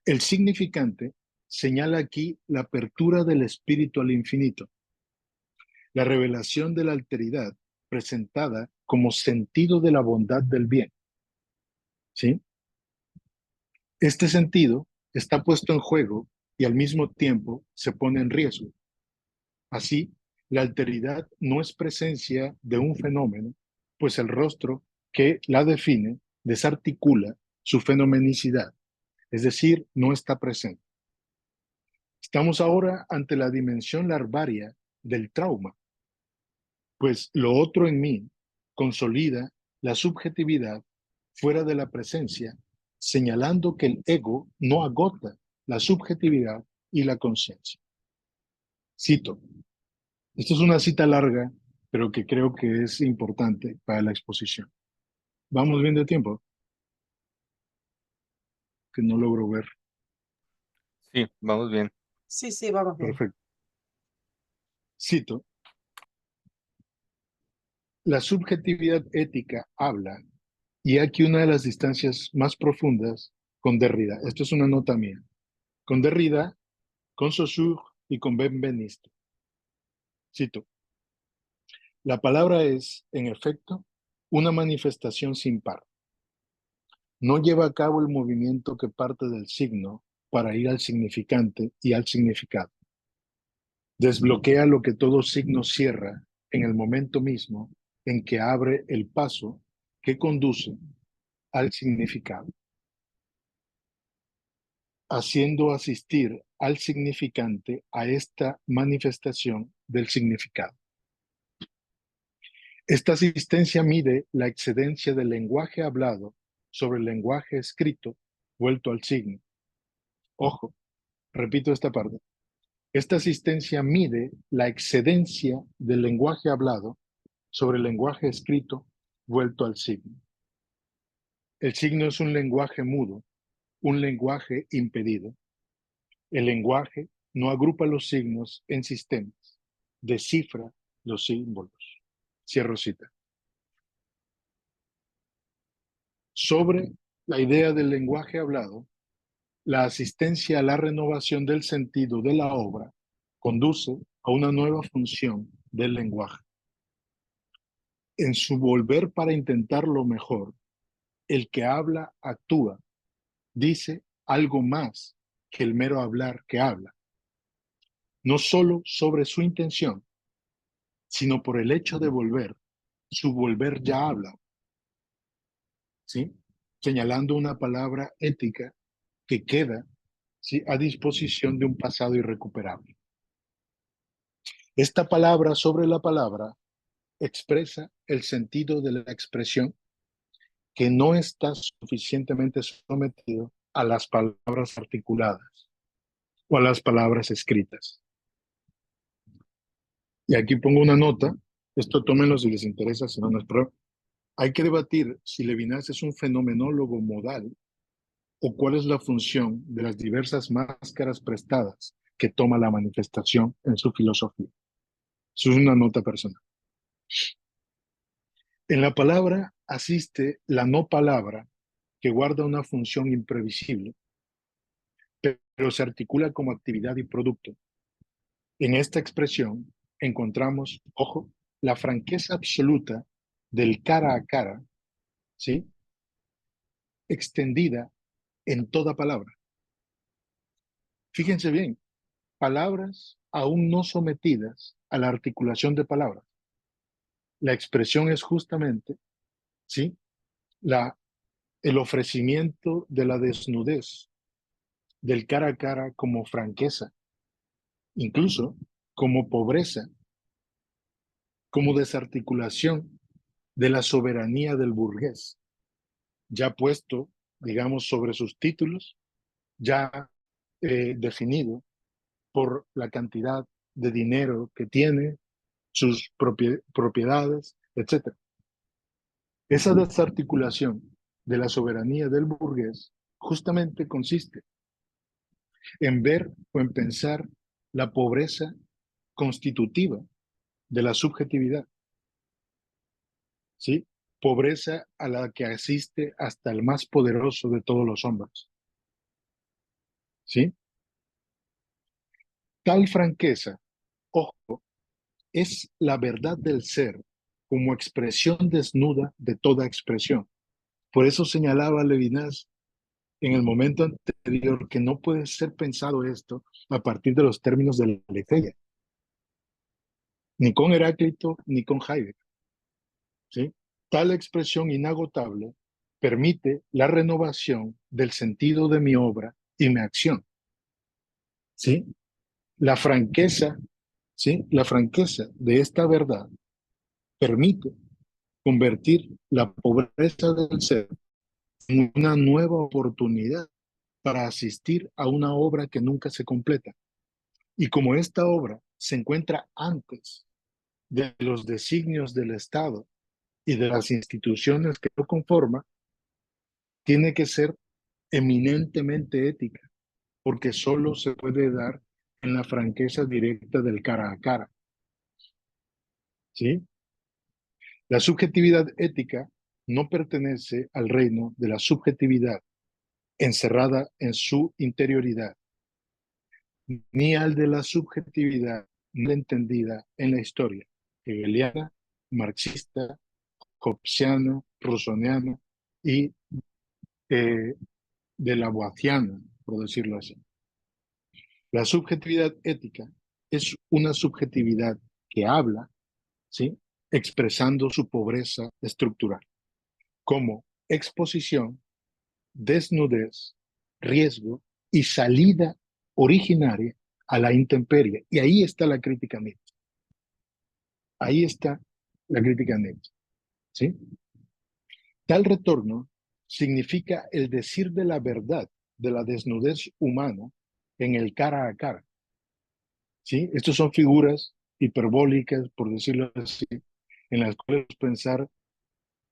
El significante señala aquí la apertura del espíritu al infinito, la revelación de la alteridad presentada como sentido de la bondad del bien. ¿Sí? Este sentido está puesto en juego y al mismo tiempo se pone en riesgo. Así, la alteridad no es presencia de un fenómeno, pues el rostro que la define desarticula su fenomenicidad, es decir, no está presente. Estamos ahora ante la dimensión larvaria del trauma, pues lo otro en mí consolida la subjetividad fuera de la presencia, señalando que el ego no agota la subjetividad y la conciencia. Cito, esto es una cita larga, pero que creo que es importante para la exposición. Vamos bien de tiempo, que no logro ver. Sí, vamos bien. Sí, sí, vamos bien. Perfecto. Cito, la subjetividad ética habla, y aquí una de las distancias más profundas con Derrida. Esto es una nota mía. Con Derrida, con Saussure y con Benveniste. Cito, la palabra es, en efecto, una manifestación sin par. No lleva a cabo el movimiento que parte del signo para ir al significante y al significado. Desbloquea lo que todo signo cierra en el momento mismo en que abre el paso que conduce al significado, haciendo asistir al significante a esta manifestación del significado. Esta asistencia mide la excedencia del lenguaje hablado sobre el lenguaje escrito vuelto al signo. Ojo, repito esta parte. Esta asistencia mide la excedencia del lenguaje hablado sobre el lenguaje escrito vuelto al signo. El signo es un lenguaje mudo, un lenguaje impedido. El lenguaje no agrupa los signos en sistemas, descifra los símbolos. Cierro cita. Sobre la idea del lenguaje hablado, la asistencia a la renovación del sentido de la obra conduce a una nueva función del lenguaje. En su volver para intentar lo mejor, el que habla actúa, dice algo más que el mero hablar que habla, no solo sobre su intención, sino por el hecho de volver. Su volver ya habla, ¿sí? Señalando una palabra ética que queda, ¿sí?, a disposición de un pasado irrecuperable. Esta palabra sobre la palabra expresa el sentido de la expresión que no está suficientemente sometido a las palabras articuladas o a las palabras escritas. Y aquí pongo una nota, esto tómenlo si les interesa, si no, no es problema. Hay que debatir si Levinas es un fenomenólogo modal o cuál es la función de las diversas máscaras prestadas que toma la manifestación en su filosofía. Eso es una nota personal. En la palabra asiste la no palabra que guarda una función imprevisible, pero se articula como actividad y producto. En esta expresión encontramos, ojo, la franqueza absoluta del cara a cara, ¿sí?, extendida en toda palabra. Fíjense bien, palabras aún no sometidas a la articulación de palabras. La expresión es justamente, ¿sí?, el ofrecimiento de la desnudez del cara a cara como franqueza, incluso como pobreza, como desarticulación de la soberanía del burgués, ya puesto, digamos, sobre sus títulos, ya definido por la cantidad de dinero que tiene, sus propiedades, etc. Esa desarticulación de la soberanía del burgués justamente consiste en ver o en pensar la pobreza constitutiva de la subjetividad, ¿sí? Pobreza a la que asiste hasta el más poderoso de todos los hombres, ¿sí? Tal franqueza, ojo, es la verdad del ser como expresión desnuda de toda expresión. Por eso señalaba Levinas en el momento anterior que no puede ser pensado esto a partir de los términos de la Aletheia, ni con Heráclito ni con Heidegger, ¿sí? Tal expresión inagotable permite la renovación del sentido de mi obra y mi acción, ¿sí? La franqueza, ¿sí?, la franqueza de esta verdad permite convertir la pobreza del ser en una nueva oportunidad para asistir a una obra que nunca se completa. Y como esta obra se encuentra antes de los designios del Estado y de las instituciones que lo conforman, tiene que ser eminentemente ética, porque solo se puede dar en la franqueza directa del cara a cara, ¿sí? La subjetividad ética no pertenece al reino de la subjetividad encerrada en su interioridad, ni al de la subjetividad no entendida en la historia, hegeliana, marxista, hobbesiana, rusoniana y de lavoisiana, por decirlo así. La subjetividad ética es una subjetividad que habla, ¿sí?, expresando su pobreza estructural como exposición, desnudez, riesgo y salida originaria a la intemperie. Y ahí está la crítica Nietzsche. Ahí está la crítica Nietzsche, ¿sí? Tal retorno significa el decir de la verdad de la desnudez humana en el cara a cara, ¿sí? Estas son figuras hiperbólicas, por decirlo así, en las cuales pensar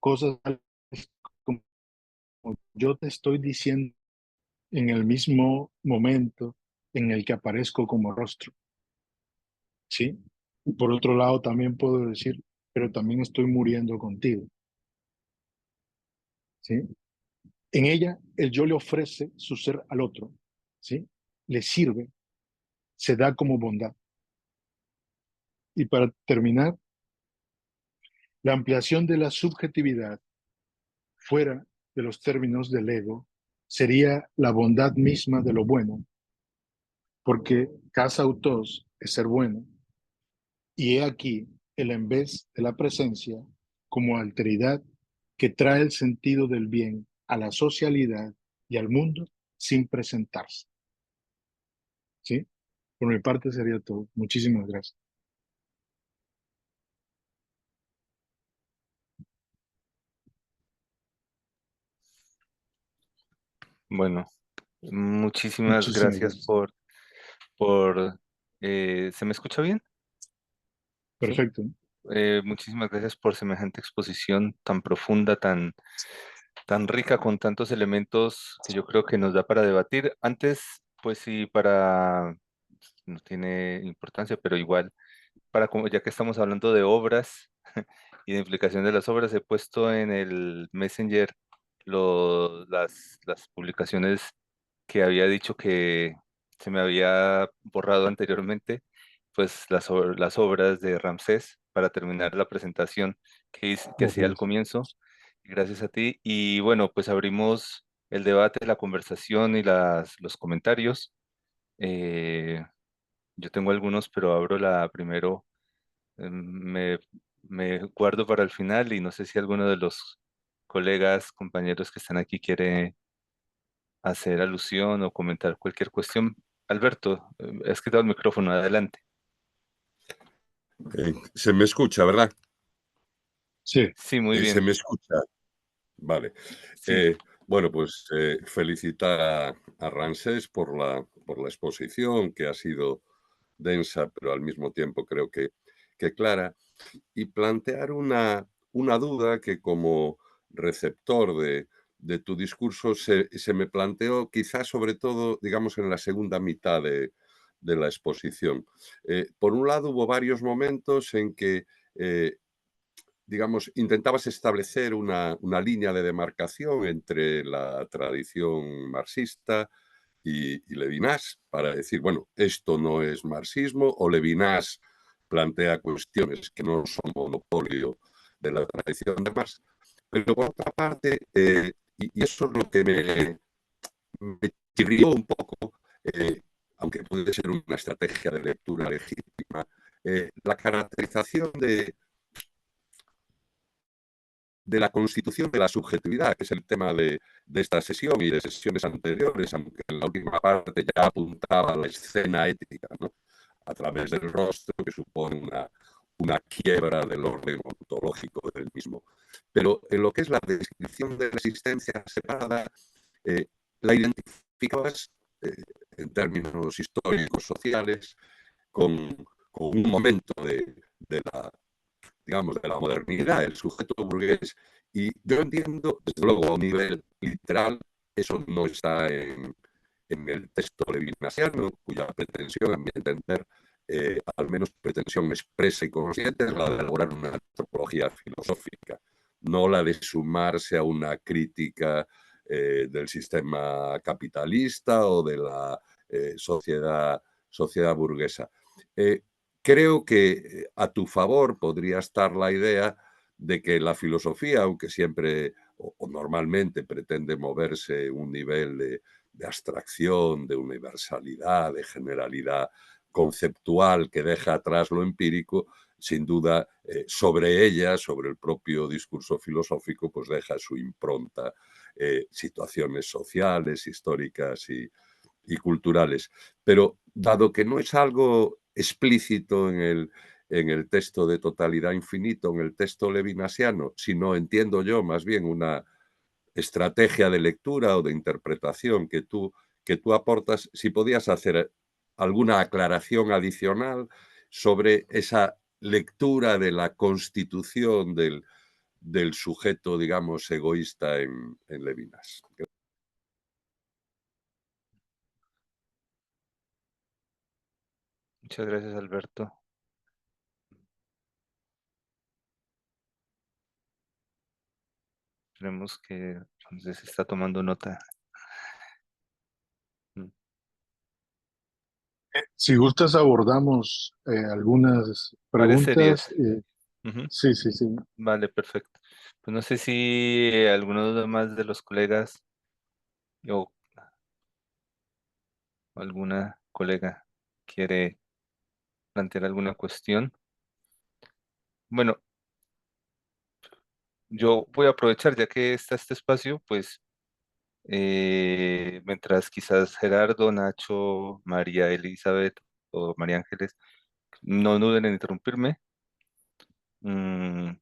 cosas como yo te estoy diciendo en el mismo momento en el que aparezco como rostro, ¿sí? Por otro lado, también puedo decir, pero también estoy muriendo contigo, ¿sí? En ella, el yo le ofrece su ser al otro, ¿sí? Le sirve, se da como bondad. Y para terminar, la ampliación de la subjetividad fuera de los términos del ego sería la bondad misma de lo bueno, porque casa autos es ser bueno, y he aquí el en vez de la presencia como alteridad que trae el sentido del bien a la socialidad y al mundo sin presentarse. ¿Sí? Por mi parte sería todo. Muchísimas gracias. Bueno, muchísimas Muchísimas gracias gracias. ¿se me escucha bien? Sí. Perfecto. Muchísimas gracias por semejante exposición tan profunda, tan rica, con tantos elementos que yo creo que nos da para debatir. Antes, pues sí, no tiene importancia, pero igual, ya que estamos hablando de obras y de implicación de las obras, he puesto en el Messenger las publicaciones que había dicho que se me había borrado anteriormente, pues las obras de Ramsés para terminar la presentación que hacía al Gracias. comienzo. Gracias a ti. Y bueno, pues abrimos el debate, la conversación y los comentarios. Eh, yo tengo algunos, pero abro la primero. Me, me guardo para el final y no sé si alguno de los colegas, compañeros que están aquí quiere hacer alusión o comentar cualquier cuestión. Alberto, has quitado el micrófono, adelante. Se me escucha, ¿verdad? Sí, Sí, muy Se bien. me escucha. Vale. Sí, Bueno, pues felicitar a Ramsés por la exposición, que ha sido densa, pero al mismo tiempo creo que clara, y plantear una duda que como receptor de tu discurso se me planteó quizás sobre todo, digamos, en la segunda mitad de la exposición. Por un lado, hubo varios momentos en que digamos, intentabas establecer una línea de demarcación entre la tradición marxista y Levinas para decir, bueno, esto no es marxismo, o Levinas plantea cuestiones que no son monopolio de la tradición de Marx. Pero por otra parte, y eso es lo que me chirrió un poco, aunque puede ser una estrategia de lectura legítima, la caracterización de la constitución de la subjetividad, que es el tema de esta sesión y de sesiones anteriores, aunque en la última parte ya apuntaba a la escena ética, ¿no? A través del rostro, que supone una quiebra del orden ontológico del mismo. Pero en lo que es la descripción de la existencia separada, eh, la identificabas en términos históricos, sociales, con un momento de la digamos, de la modernidad, el sujeto burgués. Y yo entiendo, desde luego, a un nivel literal, eso no está en el texto levinasiano, cuya pretensión, a mi entender, al menos pretensión expresa y consciente, es la de elaborar una antropología filosófica, no la de sumarse a una crítica del sistema capitalista o de la sociedad burguesa. Eh, Creo que a tu favor podría estar la idea de que la filosofía, aunque siempre o normalmente pretende moverse un nivel de abstracción, de universalidad, de generalidad conceptual que deja atrás lo empírico, sin duda sobre ella, sobre el propio discurso filosófico, pues deja su impronta, situaciones sociales, históricas y culturales. Pero dado que no es algo explícito en el texto de Totalidad Infinito, en el texto levinasiano, sino entiendo yo más bien una estrategia de lectura o de interpretación que tú aportas, si podías hacer alguna aclaración adicional sobre esa lectura de la constitución del sujeto, digamos, egoísta en Levinas. muchas gracias, Alberto. Esperemos que entonces se está tomando nota. Si gustas, abordamos algunas Varias series. preguntas. Ujú. Sí, sí, sí. Vale, perfecto. Pues no sé si alguno más de los colegas o alguna colega quiere plantear alguna cuestión. Bueno, yo voy a aprovechar, ya que está este espacio, pues mientras quizás Gerardo, Nacho, María Elizabeth o María Ángeles no duden en interrumpirme, mm,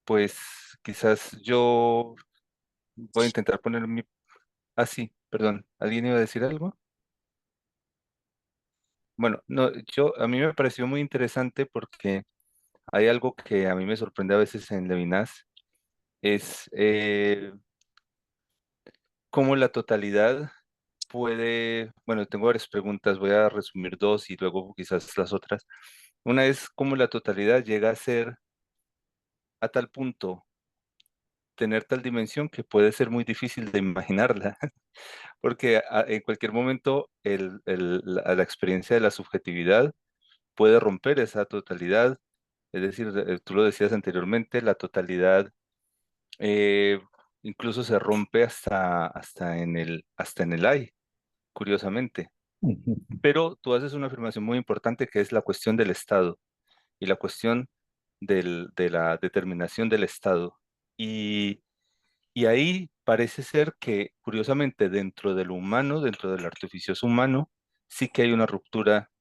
pues quizás yo voy a intentar poner mi... Ah, sí, perdón, ¿alguien iba a decir algo? Bueno, no, a mí me pareció muy interesante porque hay algo que a mí me sorprende a veces en Levinas, es cómo la totalidad puede, bueno, tengo varias preguntas, voy a resumir dos y luego quizás las otras. Una es cómo la totalidad llega a ser a tal punto, tener tal dimensión que puede ser muy difícil de imaginarla, porque en cualquier momento la experiencia de la subjetividad puede romper esa totalidad, es decir, tú lo decías anteriormente, la totalidad eh, incluso se rompe hasta en el ay, curiosamente. Ujú. Pero tú haces una afirmación muy importante que es la cuestión del Estado y la cuestión de la determinación del Estado. Y, y ahí parece ser que, curiosamente, dentro de lo humano, dentro del artificioso humano, sí que hay una ruptura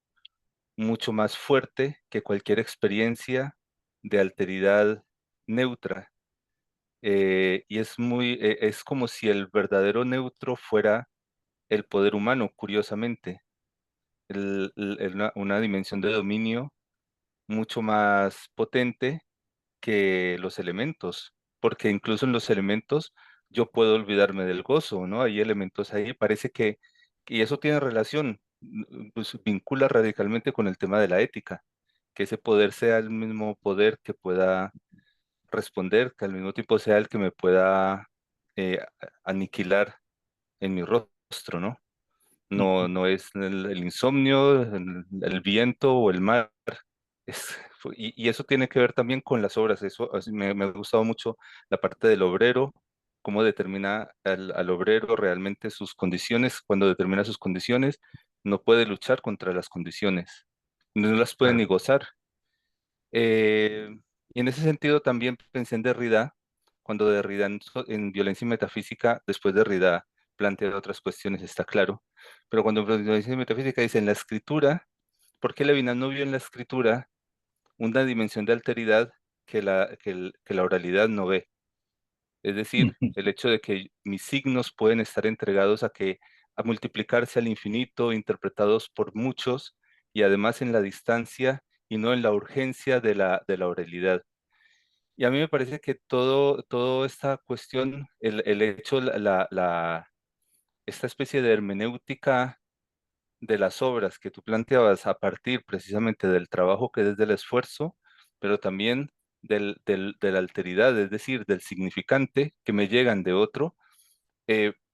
mucho más fuerte que cualquier experiencia de alteridad neutra. Y es como si el verdadero neutro fuera el poder humano, curiosamente, una dimensión de dominio mucho más potente que los elementos, porque incluso en los elementos yo puedo olvidarme del gozo, ¿no? Hay elementos ahí, parece y eso tiene relación, pues vincula radicalmente con el tema de la ética, que ese poder sea el mismo poder que pueda responder, que al mismo tiempo sea el que me pueda aniquilar en mi rostro, ¿no? No, Ujú. no es el insomnio, el viento o el mar. Y eso tiene que ver también con las obras. Eso así me ha gustado mucho la parte del obrero, cómo determina al obrero realmente sus condiciones. Cuando determina sus condiciones, no puede luchar contra las condiciones, no las puede ni Claro. gozar. Eh, y en ese sentido también pensé en Derrida, cuando Derrida en Violencia y Metafísica, después Derrida plantea otras cuestiones, está claro, pero cuando en Violencia y Metafísica dice en la escritura, ¿por qué Levinas no vio en la escritura una dimensión de alteridad que la oralidad no ve? Es decir, Ujú. el hecho de que mis signos pueden estar entregados a multiplicarse al infinito, interpretados por muchos, y además en la distancia y no en la urgencia de la oralidad. Y a mí me parece que todo esta cuestión, el hecho, esta especie de hermenéutica de las obras que tú planteabas a partir precisamente del trabajo que es del esfuerzo, pero también de la alteridad, es decir, del significante que me llegan de otro,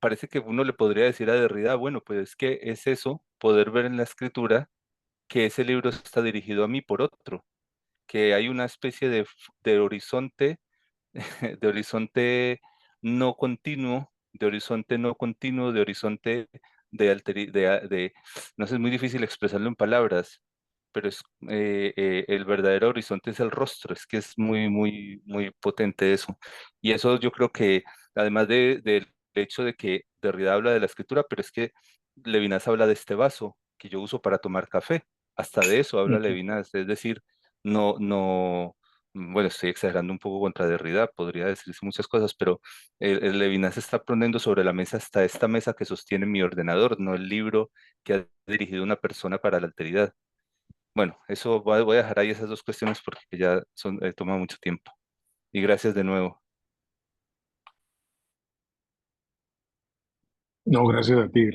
parece que uno le podría decir a Derrida, bueno, pues es que es eso, poder ver en la escritura que ese libro está dirigido a mí por otro, que hay una especie de horizonte, de horizonte no continuo, de horizonte no continuo, de horizonte no sé, es muy difícil expresarlo en palabras, pero el verdadero horizonte es el rostro, es que es muy, muy, muy potente eso. Y eso yo creo que, además del hecho de que Derrida habla de la escritura, pero es que Levinas habla de este vaso que yo uso para tomar café, hasta de eso habla Ujú. Levinas, es decir, no, bueno, estoy exagerando un poco contra Derrida, podría decirse muchas cosas, pero el Levinas está poniendo sobre la mesa hasta esta mesa que sostiene mi ordenador, no el libro que ha dirigido una persona para la alteridad. Bueno, eso voy a dejar ahí esas dos cuestiones porque ya toma mucho tiempo. Y gracias de nuevo. No, gracias a ti,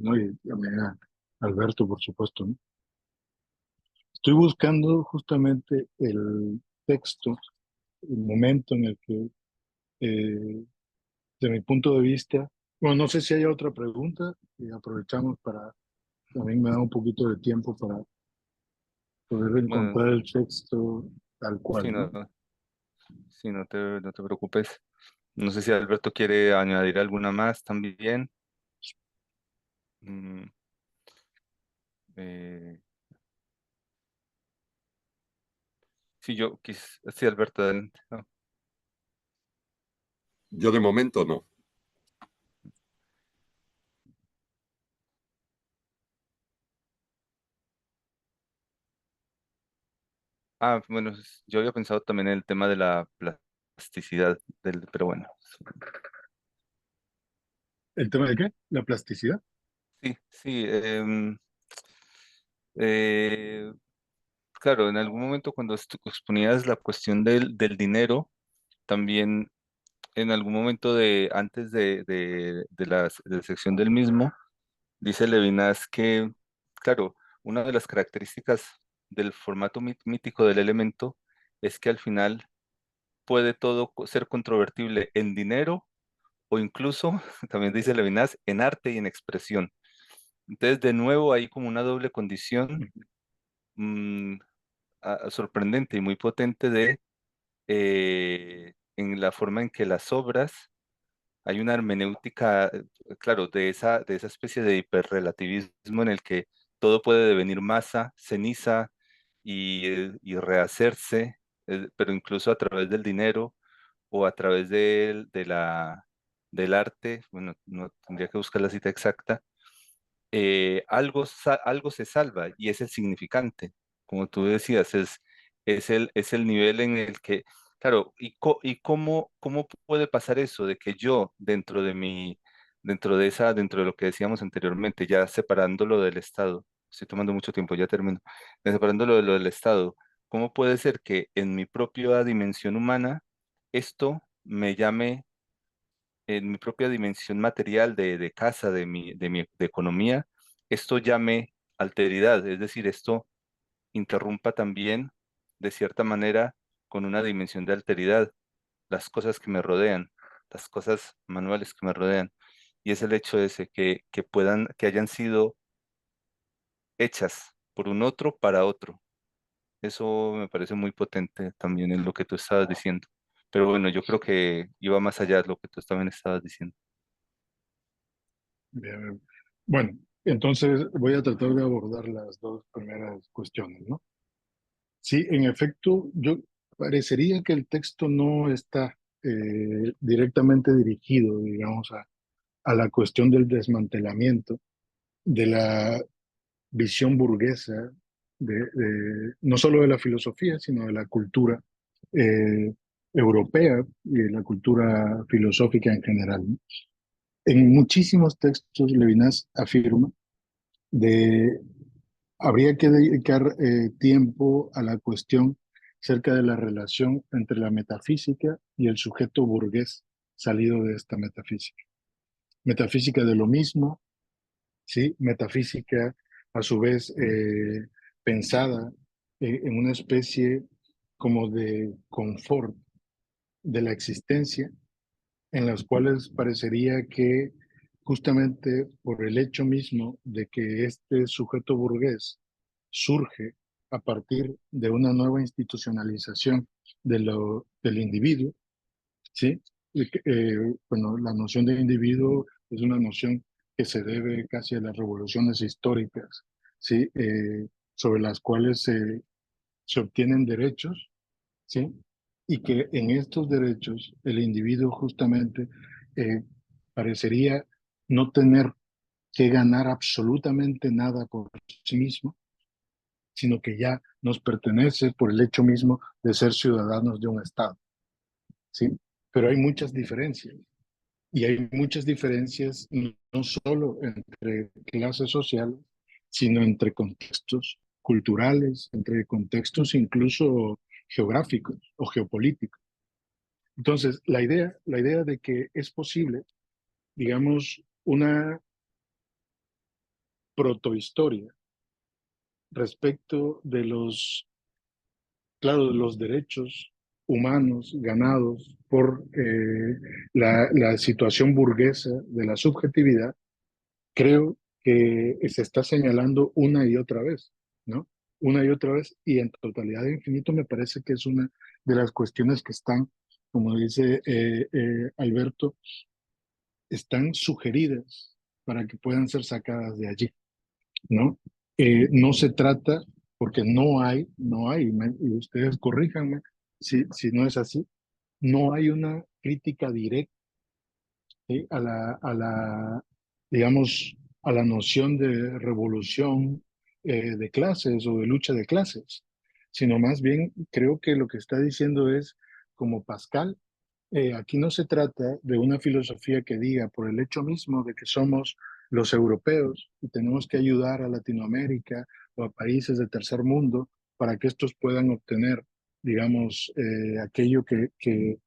¿no? Y también a Alberto, por supuesto, ¿no? Estoy buscando justamente el texto, el momento en el que de mi punto de vista. Bueno, no sé si hay otra pregunta y aprovechamos para, también me da un poquito de tiempo para poder Bueno, encontrar el texto tal sí, cual, no, ¿no? sí, no te preocupes. No sé si Alberto quiere añadir alguna más también. Mm, eh, sí, sí, Alberto, adelante. No. Yo de momento no. Ah, bueno, yo había pensado también en el tema de la plasticidad, pero bueno, ¿El tema de qué? ¿La plasticidad? sí, sí. Eh, claro, en algún momento cuando exponías la cuestión del dinero, también en algún momento antes de la sección del mismo, dice Levinas que, claro, una de las características del formato mítico del elemento es que al final puede todo ser controvertible en dinero o incluso, también dice Levinas, en arte y en expresión. Entonces, de nuevo, hay como una doble condición mm, sorprendente y muy potente en la forma en que las obras, hay una hermenéutica, claro, de esa especie de hiperrelativismo en el que todo puede devenir masa, ceniza y rehacerse, pero incluso a través del dinero o a través del arte, bueno, no tendría que buscar la cita exacta, algo se salva y es el significante. Como tú decías, es el nivel en el que, claro, y cómo puede pasar eso de que yo dentro de lo que decíamos anteriormente, ya separándolo del Estado, estoy tomando mucho tiempo, ya termino, separándolo de lo del Estado, ¿cómo puede ser que en mi propia dimensión humana esto me llame en mi propia dimensión material de casa, de economía, esto llame alteridad, es decir, esto interrumpa también, de cierta manera, con una dimensión de alteridad, las cosas que me rodean, las cosas manuales que me rodean. Y es el hecho ese, que hayan sido hechas por un otro para otro. Eso me parece muy potente también en lo que tú estabas diciendo. Pero bueno, yo creo que iba más allá de lo que tú también estabas diciendo. Bien, bien. Bueno, entonces voy a tratar de abordar las dos primeras cuestiones, ¿no? Sí, en efecto, yo parecería que el texto no está directamente dirigido, digamos, a la cuestión del desmantelamiento de la visión burguesa, no solo de la filosofía, sino de la cultura eh, europea y de la cultura filosófica en general, ¿no? En muchísimos textos Levinas afirma de habría que dedicar tiempo a la cuestión cerca de la relación entre la metafísica y el sujeto burgués salido de esta metafísica. Metafísica de lo mismo, ¿sí? Metafísica a su vez pensada en una especie como de confort de la existencia, en las cuales parecería que justamente por el hecho mismo de que este sujeto burgués surge a partir de una nueva institucionalización del individuo, ¿sí? Bueno, la noción de individuo es una noción que se debe casi a las revoluciones históricas, ¿sí? Sobre las cuales se obtienen derechos, ¿sí? Y que en estos derechos el individuo justamente eh, parecería no tener que ganar absolutamente nada por sí mismo, sino que ya nos pertenece por el hecho mismo de ser ciudadanos de un Estado, ¿sí? Pero hay muchas diferencias, y hay muchas diferencias no solo entre clases sociales, sino entre contextos culturales, entre contextos incluso geográficos o geopolíticos. Entonces, la idea de que es posible, digamos, una protohistoria respecto de los, claro, de los derechos humanos ganados por la situación burguesa de la subjetividad, creo que se está señalando una y otra vez, ¿no? Una y otra vez, y en totalidad de infinito me parece que es una de las cuestiones que están, como dice Alberto, están sugeridas para que puedan ser sacadas de allí, ¿no? No se trata, porque y ustedes corríjanme si no es así, no hay una crítica directa, ¿sí? Digamos, a la noción de revolución de clases o de lucha de clases, sino más bien creo que lo que está diciendo es, como Pascal, aquí no se trata de una filosofía que diga, por el hecho mismo de que somos los europeos y tenemos que ayudar a Latinoamérica o a países de tercer mundo para que estos puedan obtener, digamos, aquello que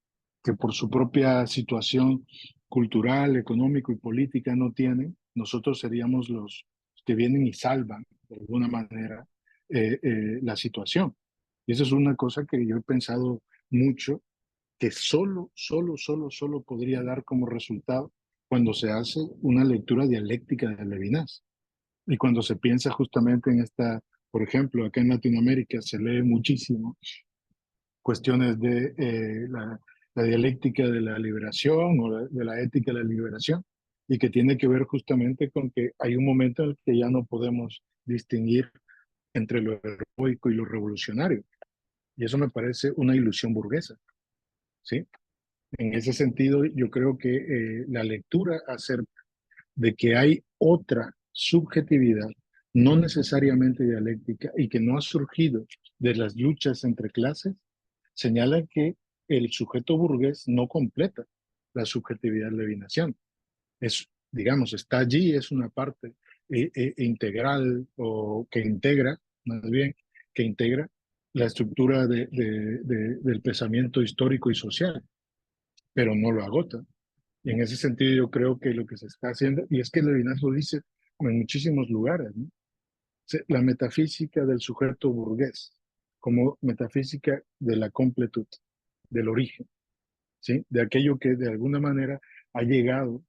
por su propia situación cultural, económico y política no tienen. Nosotros seríamos los que vienen y salvan, de alguna manera, la situación. Y eso es una cosa que yo he pensado mucho, que solo podría dar como resultado cuando se hace una lectura dialéctica de Levinas. Y cuando se piensa justamente en esta, por ejemplo, acá en Latinoamérica se lee muchísimo cuestiones de la dialéctica de la liberación o de la ética de la liberación, y que tiene que ver justamente con que hay un momento en el que ya no podemos distinguir entre lo heroico y lo revolucionario. Y eso me parece una ilusión burguesa, ¿sí? En ese sentido, yo creo que la lectura acerca de que hay otra subjetividad, no necesariamente dialéctica, y que no ha surgido de las luchas entre clases, señala que el sujeto burgués no completa la subjetividad de levinación. Es, digamos, está allí, es una parte integral, o que integra, más bien, que integra la estructura del pensamiento histórico y social, pero no lo agota. Y en ese sentido yo creo que lo que se está haciendo, y es que Levinas lo dice en muchísimos lugares, ¿no? La metafísica del sujeto burgués como metafísica de la completud, del origen, ¿sí? De aquello que de alguna manera ha llegado,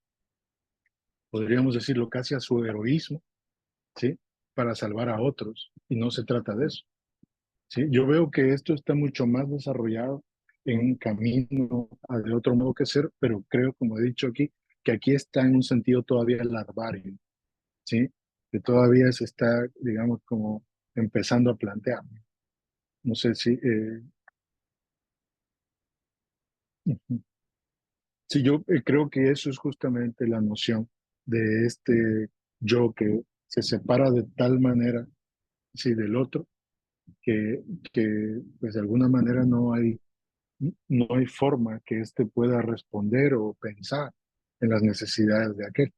podríamos decirlo, casi a su heroísmo, ¿sí? Para salvar a otros, y no se trata de eso, ¿sí? Yo veo que esto está mucho más desarrollado en un camino de otro modo que ser, pero creo, como he dicho aquí, que aquí está en un sentido todavía larvario, ¿sí? Que todavía se está, digamos, como empezando a plantear. No sé si... ujú. Sí, yo creo que eso es justamente la noción de este yo que se separa de tal manera, sí, del otro, que pues de alguna manera no hay forma que éste pueda responder o pensar en las necesidades de aquel,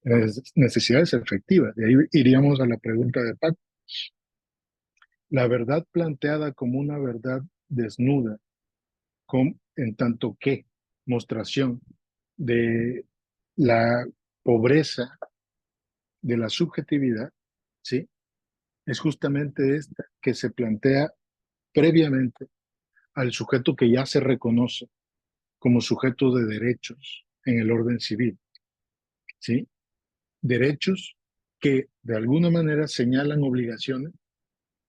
en las necesidades efectivas. De ahí iríamos a la pregunta de Paco. La verdad planteada como una verdad desnuda, en tanto que mostración de la pobreza de la subjetividad, ¿sí? Es justamente esta que se plantea previamente al sujeto que ya se reconoce como sujeto de derechos en el orden civil, ¿sí? Derechos que de alguna manera señalan obligaciones,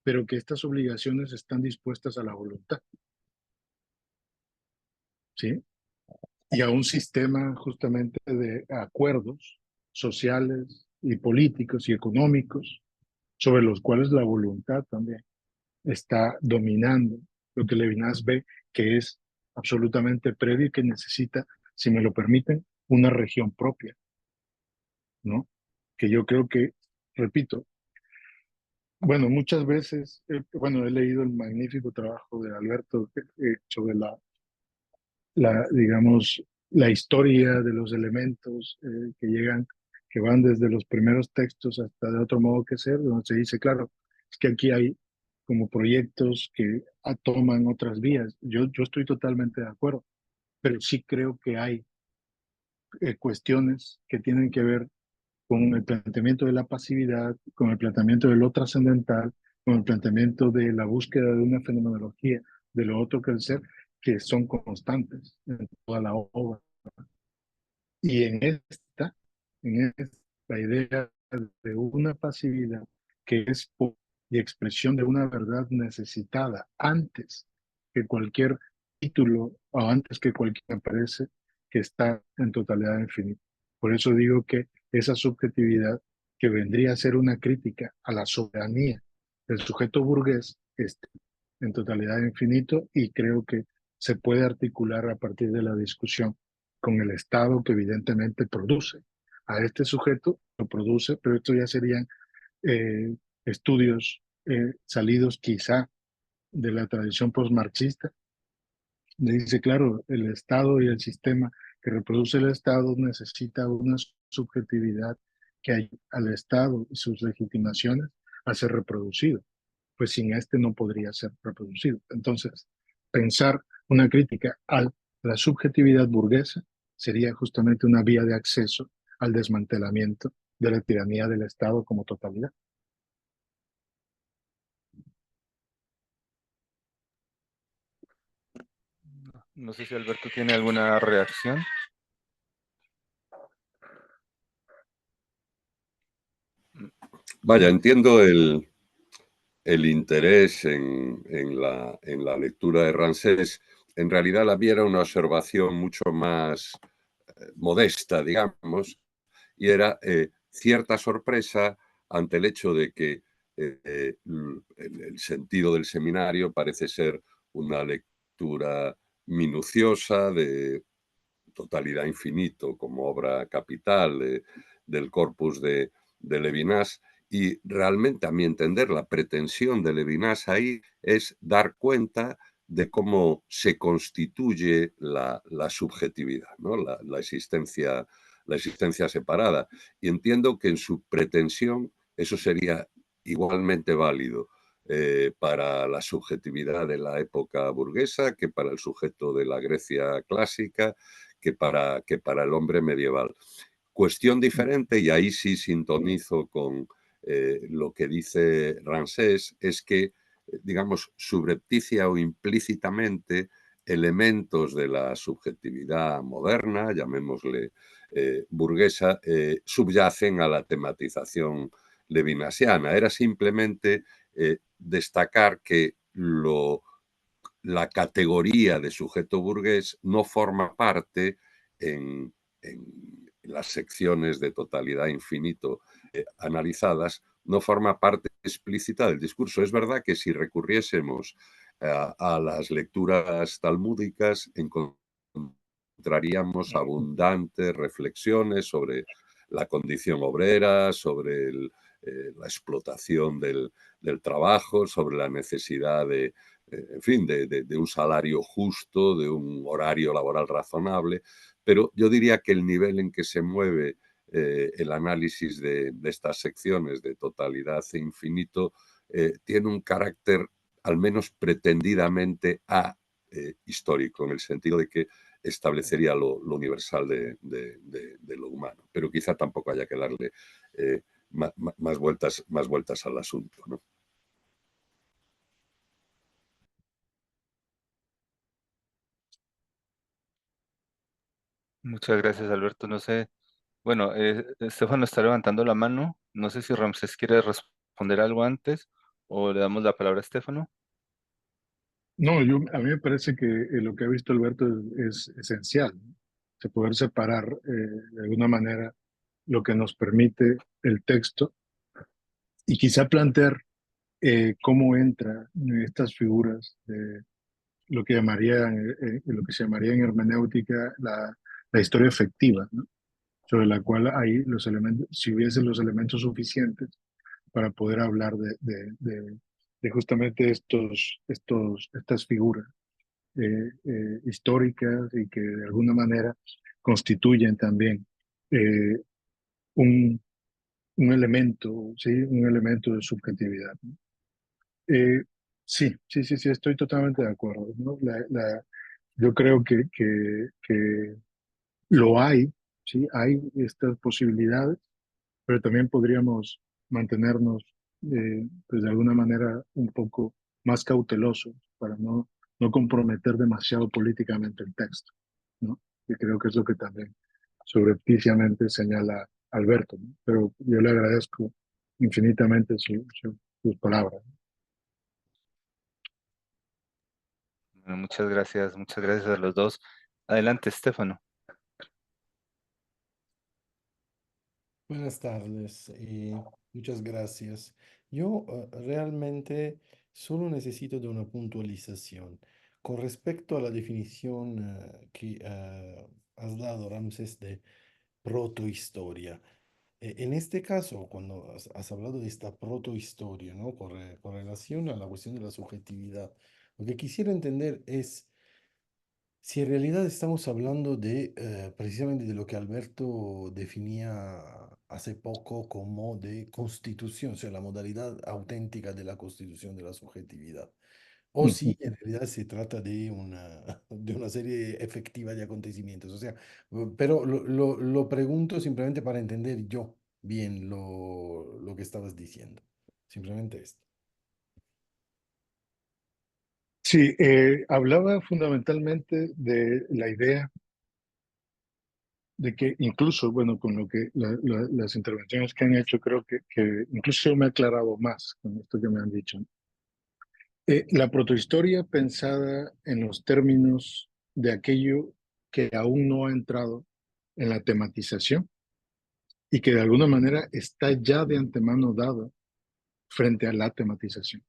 pero que estas obligaciones están dispuestas a la voluntad, ¿sí? Y a un sistema justamente de acuerdos sociales y políticos y económicos sobre los cuales la voluntad también está dominando, lo que Levinas ve que es absolutamente previo y que necesita, si me lo permiten, una región propia, ¿no? Que yo creo que, repito, bueno, muchas veces, bueno, he leído el magnífico trabajo de Alberto sobre digamos, la historia de los elementos que van desde los primeros textos hasta de otro modo que ser, donde se dice, claro, es que aquí hay como proyectos que toman otras vías. Yo estoy totalmente de acuerdo, pero sí creo que hay cuestiones que tienen que ver con el planteamiento de la pasividad, con el planteamiento de lo trascendental, con el planteamiento de la búsqueda de una fenomenología de lo otro que el ser, que son constantes en toda la obra. Y la idea de una pasividad que es y expresión de una verdad necesitada antes que cualquier título o antes que cualquier aparece que está en totalidad infinita. Por eso digo que esa subjetividad que vendría a ser una crítica a la soberanía del sujeto burgués está en totalidad infinito y creo que se puede articular a partir de la discusión con el Estado que evidentemente produce a este sujeto, lo produce, pero esto ya serían estudios salidos quizá de la tradición postmarxista. Dice, claro, el Estado y el sistema que reproduce el Estado necesita una subjetividad que ayude al Estado y sus legitimaciones a ser reproducido. Pues sin este no podría ser reproducido. Entonces, pensar una crítica a la subjetividad burguesa sería justamente una vía de acceso al desmantelamiento de la tiranía del Estado como totalidad. No sé si Alberto tiene alguna reacción. Vaya, entiendo el interés en la lectura de Ramsés. En realidad la mía era una observación mucho más modesta, digamos, y era cierta sorpresa ante el hecho de que el sentido del seminario parece ser una lectura minuciosa de Totalidad Infinito como obra capital del corpus de Levinas, y realmente, a mi entender, la pretensión de Levinas ahí es dar cuenta de cómo se constituye la subjetividad, ¿no? La existencia separada. Y entiendo que en su pretensión eso sería igualmente válido para la subjetividad de la época burguesa que para el sujeto de la Grecia clásica, que para el hombre medieval. Cuestión diferente, y ahí sí sintonizo con lo que dice Ramsés, es que, digamos, subrepticia o implícitamente elementos de la subjetividad moderna, llamémosle burguesa, subyacen a la tematización levinasiana. Era simplemente destacar que la categoría de sujeto burgués no forma parte en las secciones de Totalidad Infinito analizadas, no forma parte explícita del discurso. Es verdad que si recurriésemos a las lecturas talmúdicas, encontraríamos abundantes reflexiones sobre la condición obrera, sobre la explotación del trabajo, sobre la necesidad en fin, de un salario justo, de un horario laboral razonable, pero yo diría que el nivel en que se mueve el análisis de estas secciones de Totalidad e Infinito tiene un carácter al menos pretendidamente histórico, en el sentido de que establecería lo universal de lo humano, pero quizá tampoco haya que darle más vueltas al asunto, ¿no? Muchas gracias, Alberto. No sé, bueno, Estefano está levantando la mano. No sé si Ramsés quiere responder algo antes o le damos la palabra a Estefano. No, a mí me parece que lo que ha visto Alberto es esencial, ¿no? Se poder separar de alguna manera lo que nos permite el texto y quizá plantear cómo entra estas figuras de lo que se llamaría en hermenéutica la historia efectiva, ¿no? Sobre la cual hay los elementos, si hubiese los elementos suficientes para poder hablar de justamente estas figuras históricas y que de alguna manera constituyen también eh, un, un elemento, ¿sí? Un elemento de subjetividad, ¿no? Sí, estoy totalmente de acuerdo, ¿no? Yo creo que lo hay, ¿sí? Hay estas posibilidades, pero también podríamos mantenernos, pues de alguna manera, un poco más cautelosos para no no comprometer demasiado políticamente el texto, ¿no? Y creo que es lo que también subrepticiamente señala Alberto, ¿no? Pero yo le agradezco infinitamente sus palabras. Bueno, muchas gracias a los dos. Adelante, Estefano. Buenas tardes, muchas gracias. Yo realmente solo necesito de una puntualización con respecto a la definición que has dado, Ramses, de protohistoria. En este caso, cuando has hablado de esta protohistoria, ¿no? Con relación a la cuestión de la subjetividad, lo que quisiera entender es si en realidad estamos hablando de precisamente de lo que Alberto definía hace poco como de constitución, o sea, la modalidad auténtica de la constitución de la subjetividad, o si en realidad se trata de de una serie efectiva de acontecimientos. O sea, pero lo pregunto simplemente para entender yo bien lo que estabas diciendo. Simplemente esto. Sí, hablaba fundamentalmente de la idea de que incluso, bueno, con lo que las intervenciones que han hecho, creo que incluso me ha aclarado más con esto que me han dicho. La protohistoria pensada en los términos de aquello que aún no ha entrado en la tematización y que de alguna manera está ya de antemano dado frente a la tematización.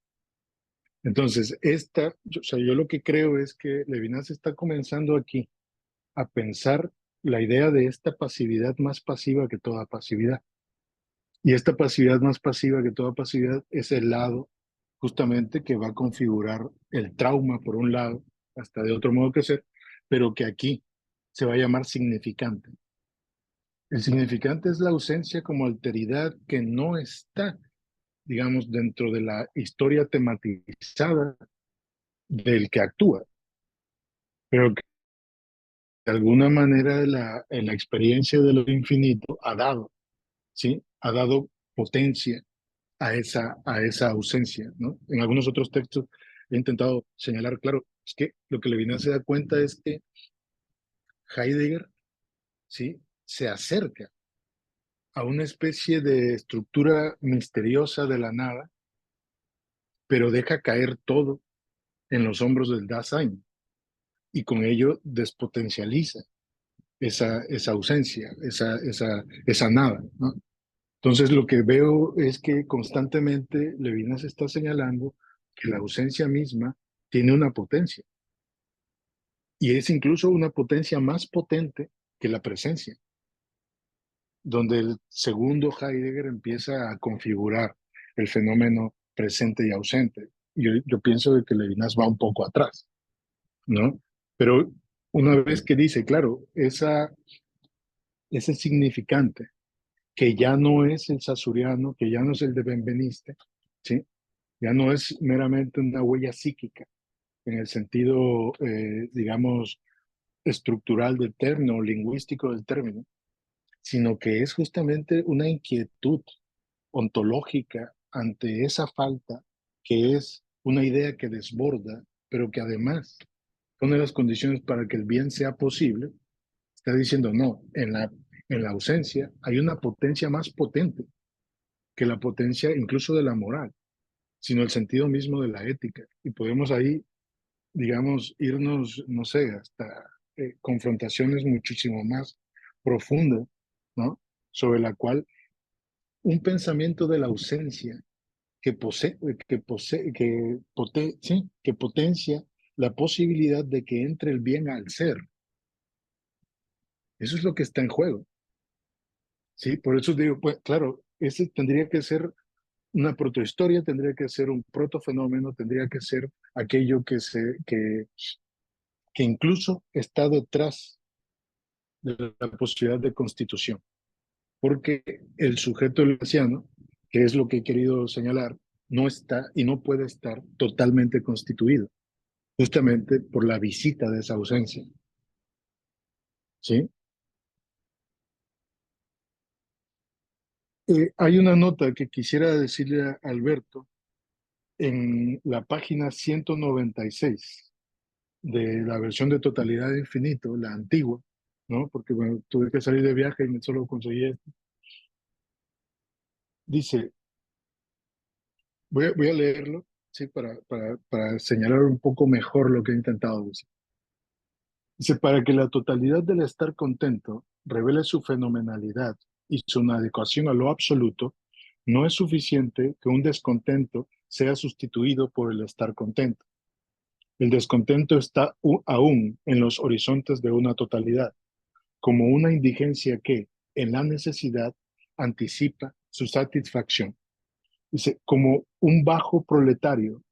Entonces, o sea, yo lo que creo es que Levinas está comenzando aquí a pensar la idea de esta pasividad más pasiva que toda pasividad. Y esta pasividad más pasiva que toda pasividad es el lado justamente que va a configurar el trauma por un lado, hasta de otro modo que ser, pero que aquí se va a llamar significante. El significante es la ausencia como alteridad que no está, digamos, dentro de la historia tematizada del que actúa, pero que de alguna manera en la experiencia de lo infinito ha dado, ¿sí? Ha dado potencia a esa ausencia, ¿no? En algunos otros textos he intentado señalar, claro, es que lo que Levinas se da cuenta es que Heidegger, ¿sí? Se acerca a una especie de estructura misteriosa de la nada, pero deja caer todo en los hombros del Dasein y con ello despotencializa esa ausencia, esa nada, ¿no? Entonces lo que veo es que constantemente Levinas está señalando que la ausencia misma tiene una potencia y es incluso una potencia más potente que la presencia, donde el segundo Heidegger empieza a configurar el fenómeno presente y ausente. Yo pienso de que Levinas va un poco atrás, ¿no? Pero una vez que dice, claro, ese significante que ya no es el sasuriano, que ya no es el de Benveniste, ¿sí? Ya no es meramente una huella psíquica en el sentido, digamos, estructural del término, lingüístico del término, sino que es justamente una inquietud ontológica ante esa falta que es una idea que desborda, pero que además pone las condiciones para que el bien sea posible. Está diciendo, no, en la ausencia hay una potencia más potente que la potencia incluso de la moral, sino el sentido mismo de la ética. Y podemos ahí, digamos, irnos, no sé, hasta confrontaciones muchísimo más profundas, ¿no? Sobre la cual un pensamiento de la ausencia que potencia la posibilidad de que entre el bien al ser. Eso es lo que está en juego. ¿Sí? Por eso digo, pues claro, ese tendría que ser una protohistoria, tendría que ser un protofenómeno, tendría que ser aquello que incluso está detrás de la posibilidad de constitución. Porque el sujeto lewisiano, que es lo que he querido señalar, no está y no puede estar totalmente constituido, justamente por la visita de esa ausencia. ¿Sí? Hay una nota que quisiera decirle a Alberto en la página 196. de la versión de totalidad de infinito, la antigua, ¿no? Porque bueno, tuve que salir de viaje y solo conseguí esto. Dice, voy a leerlo, ¿sí? Para señalar un poco mejor lo que he intentado decir. Dice, para que la totalidad del estar contento revele su fenomenalidad y su inadecuación a lo absoluto, no es suficiente que un descontento sea sustituido por el estar contento. El descontento está aún en los horizontes de una totalidad, como una indigencia que, en la necesidad, anticipa su satisfacción. Dice, como un bajo proletario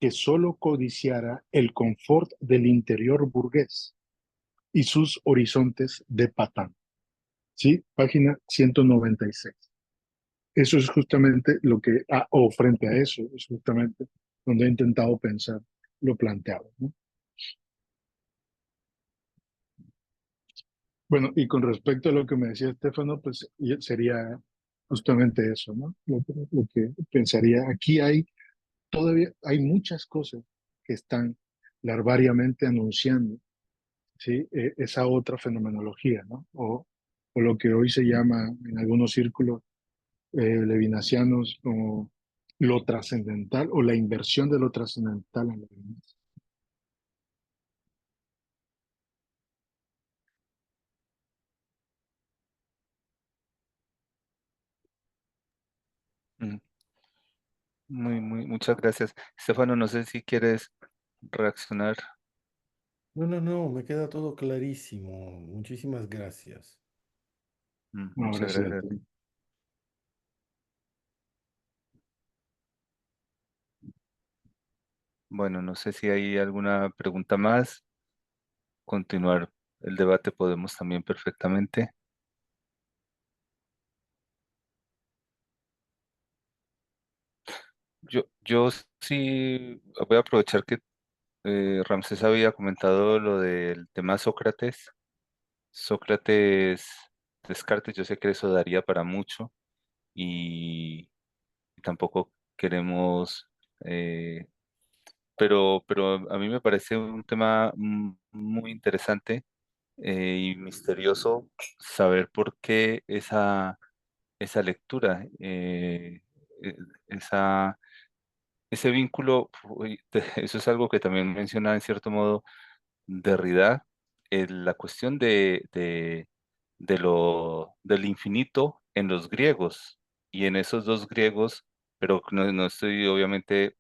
que solo codiciara el confort del interior burgués y sus horizontes de patán. ¿Sí? Página 196. Eso es justamente lo que, o frente a eso, es justamente donde he intentado pensar lo planteado, ¿no? Bueno, y con respecto a lo que me decía Estefano, pues sería justamente eso, ¿no? Lo que pensaría. Aquí todavía hay muchas cosas que están larvariamente anunciando, ¿sí? Esa otra fenomenología, ¿no? O lo que hoy se llama en algunos círculos levinacianos como lo trascendental o la inversión de lo trascendental en la Levinas. Mm, muchas gracias. Estefano, no sé si quieres reaccionar. No, no, no, me queda todo clarísimo. Muchísimas gracias. No, Muchas gracias a gracias. ti. Bueno, no sé si hay alguna pregunta más. Continuar el debate podemos también perfectamente. Yo sí voy a aprovechar que Ramsés había comentado lo del tema Sócrates. Sócrates, Descartes, yo sé que eso daría para mucho y tampoco queremos, eh, pero a mí me parece un tema muy interesante y misterioso saber por qué esa lectura, eh, esa, ese vínculo, eso es algo que también menciona en cierto modo Derrida, la cuestión del infinito en los griegos y en esos dos griegos, pero no estoy obviamente,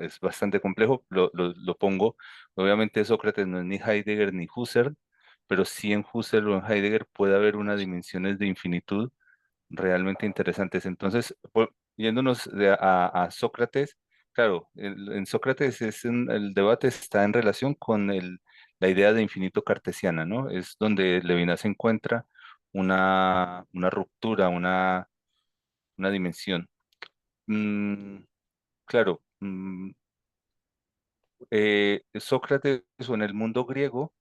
es bastante complejo, lo pongo, obviamente Sócrates no es ni Heidegger ni Husserl, pero sí en Husserl o en Heidegger puede haber unas dimensiones de infinitud realmente interesantes. Entonces, yéndonos a Sócrates, claro, en Sócrates el debate está en relación con la idea de infinito cartesiana, ¿no? Es donde Levinas encuentra una ruptura, una dimensión. Mm, claro, Sócrates o en el mundo griego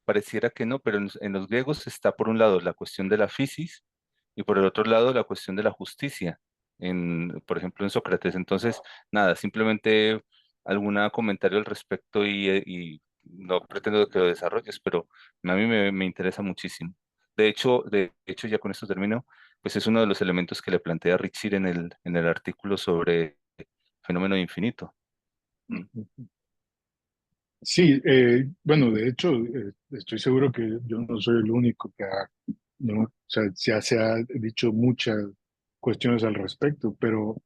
pareciera que no, pero en los griegos está por un lado la cuestión de la fisis y por el otro lado la cuestión de la justicia, por ejemplo en Sócrates. Entonces, nada, simplemente algún comentario al respecto y no pretendo que lo desarrolles, pero a mí me interesa muchísimo. De hecho, ya con esto termino, pues es uno de los elementos que le plantea Ritchie en el artículo sobre fenómeno infinito. Mm. Sí, bueno, de hecho, estoy seguro que yo no soy el único ¿no? O sea, ya se ha dicho muchas cuestiones al respecto, pero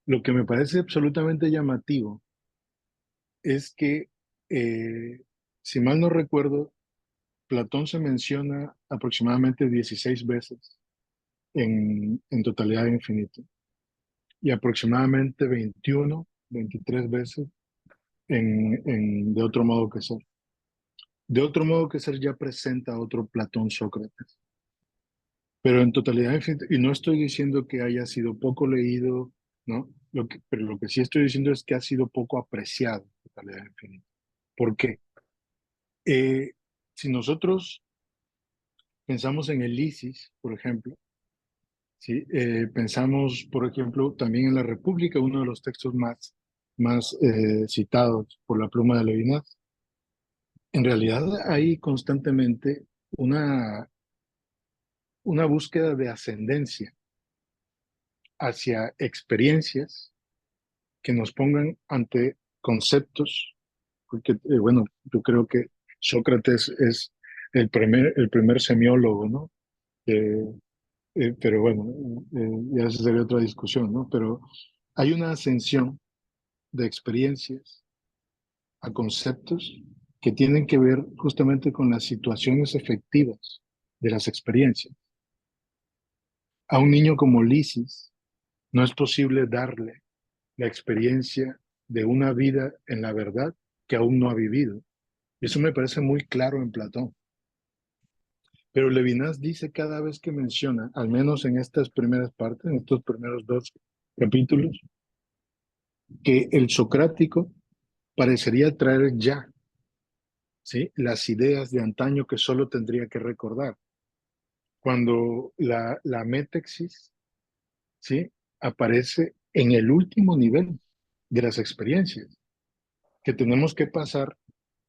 lo que me parece absolutamente llamativo es que, si mal no recuerdo, Platón se menciona aproximadamente 16 veces en totalidad de infinito y aproximadamente 21, 23 veces de otro modo que ser. De otro modo que ser ya presenta otro Platón Sócrates. Pero en totalidad infinita, y no estoy diciendo que haya sido poco leído, ¿no? Pero lo que sí estoy diciendo es que ha sido poco apreciado en totalidad infinita. ¿Por qué? Eh, si nosotros pensamos en el Lisis, por ejemplo, ¿sí? Pensamos, por ejemplo, también en la República, uno de los textos más citados por la pluma de Levinas, en realidad hay constantemente una búsqueda de ascendencia hacia experiencias que nos pongan ante conceptos, porque, bueno, yo creo que Sócrates es el primer semiólogo, ¿no? Pero bueno, ya esa sería otra discusión, ¿no? Pero hay una ascensión de experiencias a conceptos que tienen que ver justamente con las situaciones efectivas de las experiencias. A un niño como Lisis no es posible darle la experiencia de una vida en la verdad que aún no ha vivido. Eso me parece muy claro en Platón. Pero Levinas dice cada vez que menciona, al menos en estas primeras partes, en estos primeros 2 capítulos, que el socrático parecería traer ya, ¿sí?, las ideas de antaño que solo tendría que recordar. Cuando la métexis, ¿sí?, aparece en el último nivel de las experiencias, que tenemos que pasar,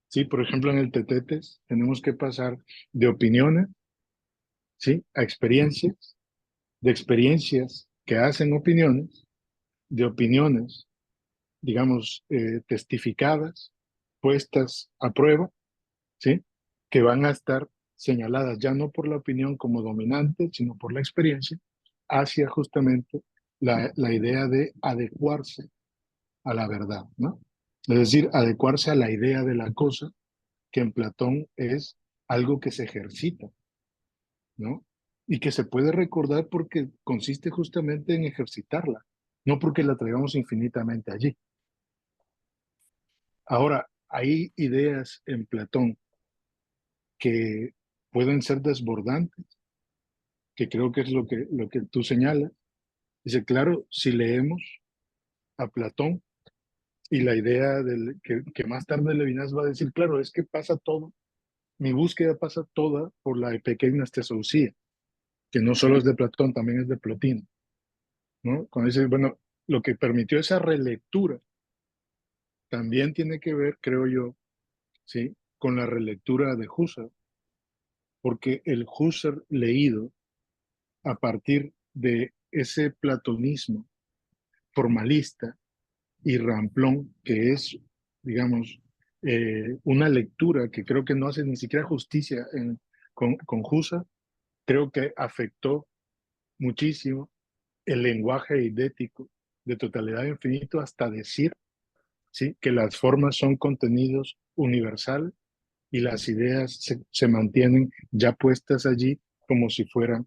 ¿sí? Por ejemplo, en el Tetetes tenemos que pasar de opiniones, ¿sí?, a experiencias, de experiencias que hacen opiniones, de opiniones, digamos, testificadas, puestas a prueba, ¿sí?, que van a estar señaladas ya no por la opinión como dominante, sino por la experiencia, hacia justamente la idea de adecuarse a la verdad, ¿no? Es decir, adecuarse a la idea de la cosa, que en Platón es algo que se ejercita, ¿no? Y que se puede recordar porque consiste justamente en ejercitarla, no porque la traigamos infinitamente allí. Ahora, hay ideas en Platón que pueden ser desbordantes, que creo que es lo que tú señalas. Dice, claro, si leemos a Platón y la idea que más tarde Levinas va a decir, claro, es que pasa todo, mi búsqueda pasa toda por la pequeña tesausía, que no solo es de Platón, también es de Plotino, ¿no? Cuando dice, bueno, lo que permitió esa relectura también tiene que ver, creo yo, ¿sí?, con la relectura de Husserl, porque el Husserl leído a partir de ese platonismo formalista y ramplón, que es, digamos, una lectura que creo que no hace ni siquiera justicia con Husserl, creo que afectó muchísimo el lenguaje eidético de totalidad e infinito hasta decir, ¿sí?, que las formas son contenidos universal y las ideas se mantienen ya puestas allí como si fueran,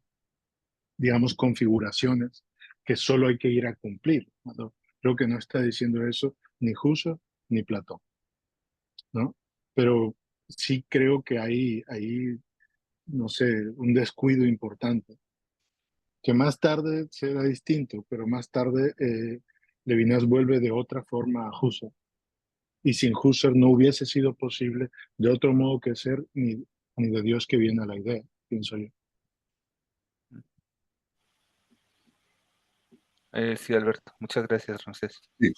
digamos, configuraciones que solo hay que ir a cumplir, ¿no? Creo que no está diciendo eso ni Husserl ni Platón, ¿no? Pero sí creo que hay, no sé, un descuido importante, que más tarde será distinto, pero más tarde Levinas vuelve de otra forma a Husserl. Y sin Husserl no hubiese sido posible de otro modo que ser ni de Dios que viene a la idea, pienso yo. Sí, Alberto, muchas gracias, Ramsés. Sí.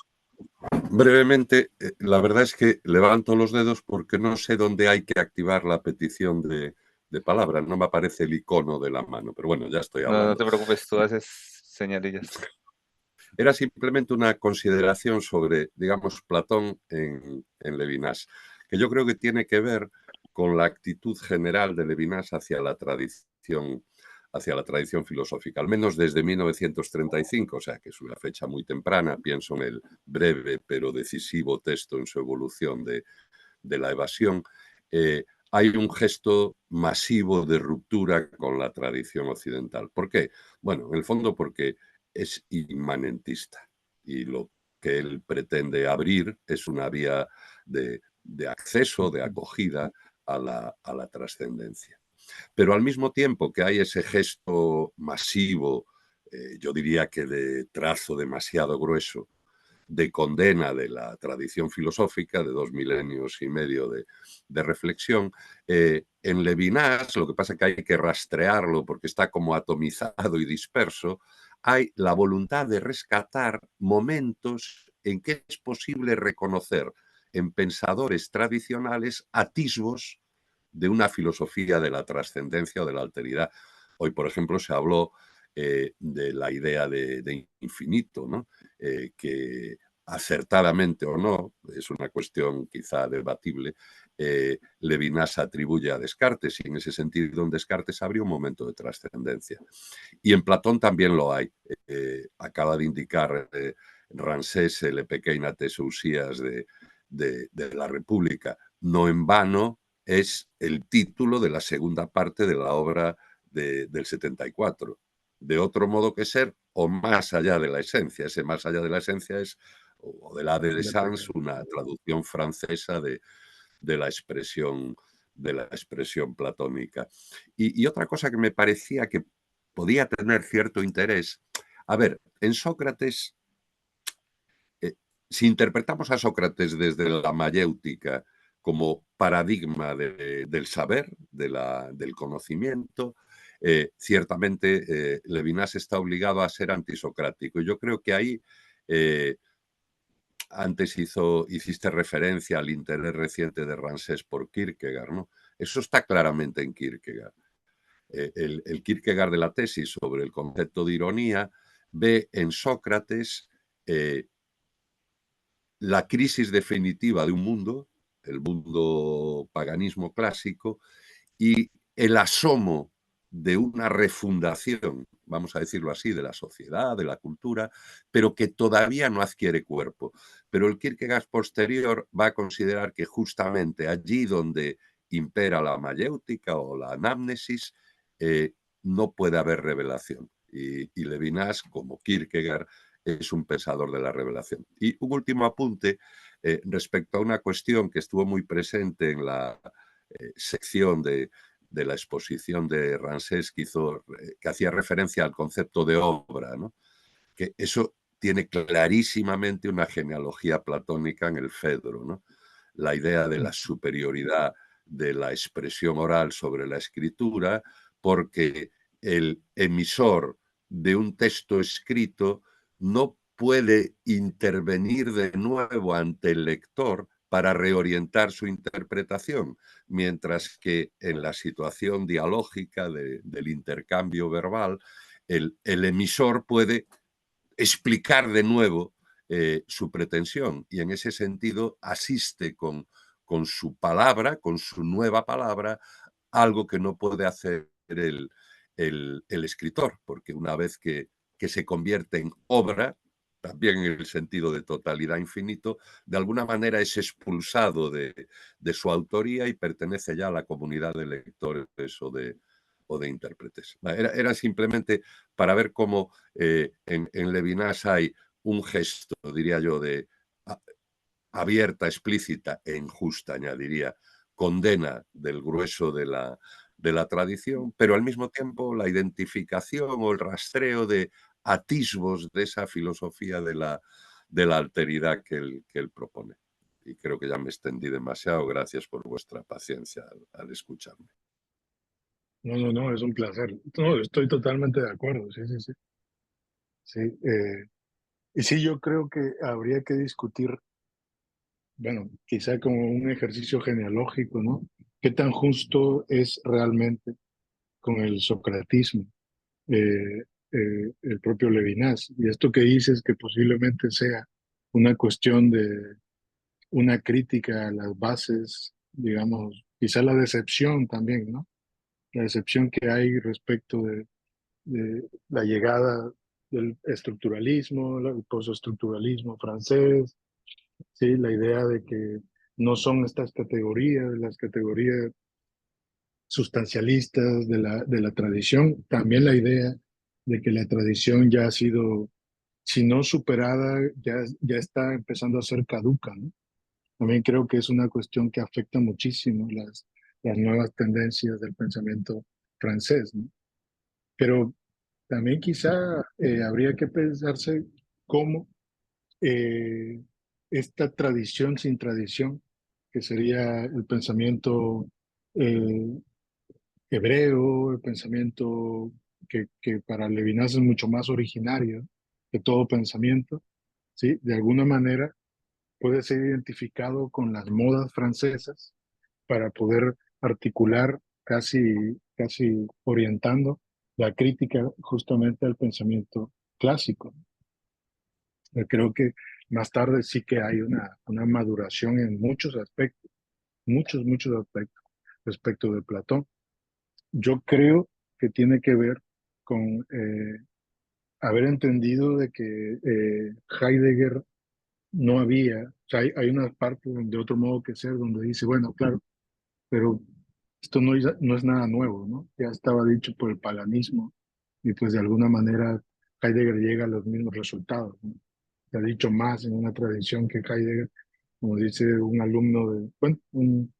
Brevemente, la verdad es que levanto los dedos porque no sé dónde hay que activar la petición de palabra. No me aparece el icono de la mano, pero bueno, ya estoy No, no hablando. te preocupes, tú haces señalillas. Era simplemente una consideración sobre, digamos, Platón en Levinas, que yo creo que tiene que ver con la actitud general de Levinas hacia la tradición filosófica, al menos desde 1935, o sea, que es una fecha muy temprana. Pienso en el breve pero decisivo texto en su evolución de la evasión. Hay un gesto masivo de ruptura con la tradición occidental. ¿Por qué? Bueno, en el fondo porque es inmanentista y lo que él pretende abrir es una vía de acceso, de acogida a la trascendencia. Pero al mismo tiempo que hay ese gesto masivo, yo diría que de trazo demasiado grueso, de condena de la tradición filosófica de 2 milenios y medio de reflexión. En Levinas, lo que pasa es que hay que rastrearlo porque está como atomizado y disperso, hay la voluntad de rescatar momentos en que es posible reconocer en pensadores tradicionales atisbos de una filosofía de la trascendencia o de la alteridad. Hoy, por ejemplo, se habló de la idea de infinito, ¿no? Que acertadamente o no, es una cuestión quizá debatible, Levinas atribuye a Descartes, y en ese sentido en Descartes habría un momento de trascendencia. Y en Platón también lo hay. Acaba de indicar Rancés el Pequeña Tesousías de la República. No en vano es el título de la segunda parte de la obra del 74. De otro modo que ser, o más allá de la esencia. Ese más allá de la esencia es, o de la de Sans, una traducción francesa de la expresión platónica. Y otra cosa que me parecía que podía tener cierto interés, a ver, en Sócrates, si interpretamos a Sócrates desde la mayéutica como paradigma del saber, del conocimiento, ciertamente Levinas está obligado a ser antisocrático. Yo creo que ahí antes hiciste referencia al interés reciente de Rancés por Kierkegaard, ¿no? Eso está claramente en Kierkegaard. El Kierkegaard de la tesis sobre el concepto de ironía ve en Sócrates la crisis definitiva de un mundo, el mundo paganismo clásico, y el asomo de una refundación, vamos a decirlo así, de la sociedad, de la cultura, pero que todavía no adquiere cuerpo. Pero el Kierkegaard posterior va a considerar que justamente allí donde impera la mayéutica o la anamnesis, no puede haber revelación. Y Levinas, como Kierkegaard, es un pensador de la revelación. Y un último apunte respecto a una cuestión que estuvo muy presente en la sección de la exposición de Rancés que hacía referencia al concepto de obra, ¿no? Que eso tiene clarísimamente una genealogía platónica en el Fedro, ¿no? La idea de la superioridad de la expresión oral sobre la escritura, porque el emisor de un texto escrito no puede intervenir de nuevo ante el lector para reorientar su interpretación, mientras que en la situación dialógica del intercambio verbal, el emisor puede explicar de nuevo su pretensión y en ese sentido asiste con su palabra, con su nueva palabra, algo que no puede hacer el escritor, porque una vez que se convierte en obra, también en el sentido de totalidad infinito, de alguna manera es expulsado de su autoría y pertenece ya a la comunidad de lectores o de intérpretes. Era simplemente para ver cómo en Levinas hay un gesto, diría yo, de abierta, explícita e injusta, añadiría, condena del grueso de la tradición, pero al mismo tiempo la identificación o el rastreo de atisbos de esa filosofía de la alteridad que él propone. Y creo que ya me extendí demasiado. Gracias por vuestra paciencia al escucharme. No, es un placer. No, estoy totalmente de acuerdo, sí, sí, sí. Sí, y sí, yo creo que habría que discutir, bueno, quizá como un ejercicio genealógico, ¿no? ¿Qué tan justo es realmente con el socratismo, el propio Levinas? Y esto que dices que posiblemente sea una cuestión de una crítica a las bases, digamos, quizá la decepción también, ¿no? La decepción que hay respecto de la llegada del estructuralismo, el postestructuralismo francés, ¿sí? La idea de que no son estas categorías, las categorías sustancialistas de la tradición, también la idea de que la tradición ya ha sido, si no superada, ya está empezando a ser caduca, ¿no? También creo que es una cuestión que afecta muchísimo las nuevas tendencias del pensamiento francés, ¿no? Pero también quizá habría que pensarse cómo esta tradición sin tradición, que sería el pensamiento eh, hebreo, el pensamiento que para Levinas es mucho más originario que todo pensamiento, ¿sí? De alguna manera puede ser identificado con las modas francesas para poder articular casi orientando la crítica justamente al pensamiento clásico. Yo creo que más tarde sí que hay una maduración en muchos aspectos, muchos aspectos respecto de Platón. Yo creo que tiene que ver con haber entendido de que Heidegger no había, o sea, hay una parte de otro modo que ser donde dice, bueno, claro, pero esto no es nada nuevo, ¿no? Ya estaba dicho por el palanismo y pues de alguna manera Heidegger llega a los mismos resultados, ¿no? Se ha dicho más en una tradición que Heidegger, como dice un alumno de, bueno, un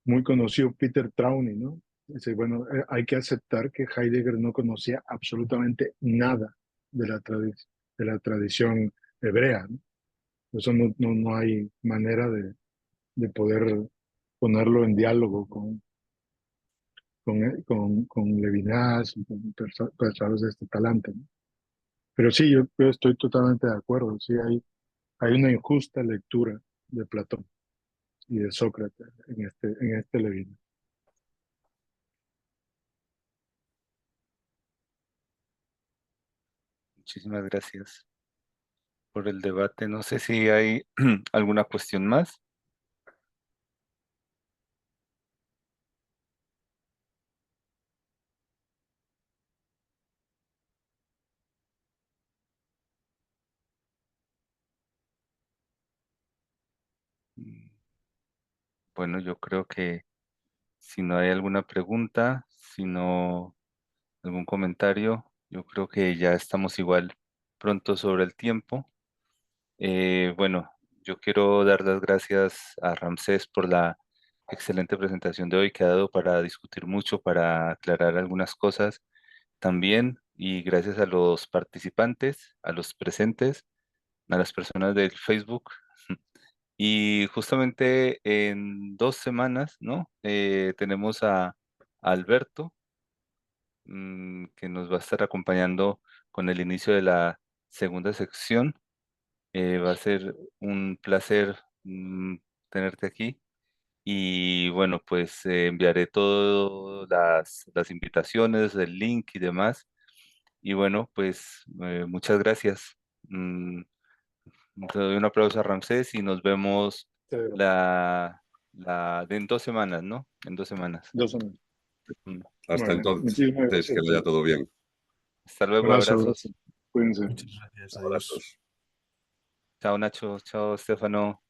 muy conocido, Peter Trauni, ¿no? Dice, bueno, hay que aceptar que Heidegger no conocía absolutamente nada de de la tradición hebrea, ¿no? Eso no hay manera de poder ponerlo en diálogo con Levinas y con personas de este talante, ¿no? Pero sí, yo estoy totalmente de acuerdo. Sí, hay una injusta lectura de Platón y de Sócrates en este Levinas. Muchísimas gracias por el debate. No sé si hay alguna cuestión más. Mm, Bueno, yo creo que si no hay alguna pregunta, si no algún comentario, yo creo que ya estamos igual pronto sobre el tiempo. Bueno, yo quiero dar las gracias a Ramsés por la excelente presentación de hoy que ha dado para discutir mucho, para aclarar algunas cosas también, y gracias a los participantes, a los presentes, a las personas del Facebook. Y justamente en 2 semanas, ¿no? Tenemos a Alberto, que nos va a estar acompañando con el inicio de la segunda sección. Va a ser un placer tenerte aquí. Y bueno, pues enviaré todas las invitaciones, el link y demás. Y bueno, pues muchas gracias. Mm, Te doy un aplauso a Ramsés y nos vemos en 2 semanas, ¿no? En 2 semanas. 2 semanas. Mm. Hasta Bueno, entonces, muchísimas que gracias. vaya todo bien. Hasta luego, Abrazo, abrazo. abrazos. Cuídense. Muchas gracias. Adiós. Abrazos. Chao Nacho, chao Estefano.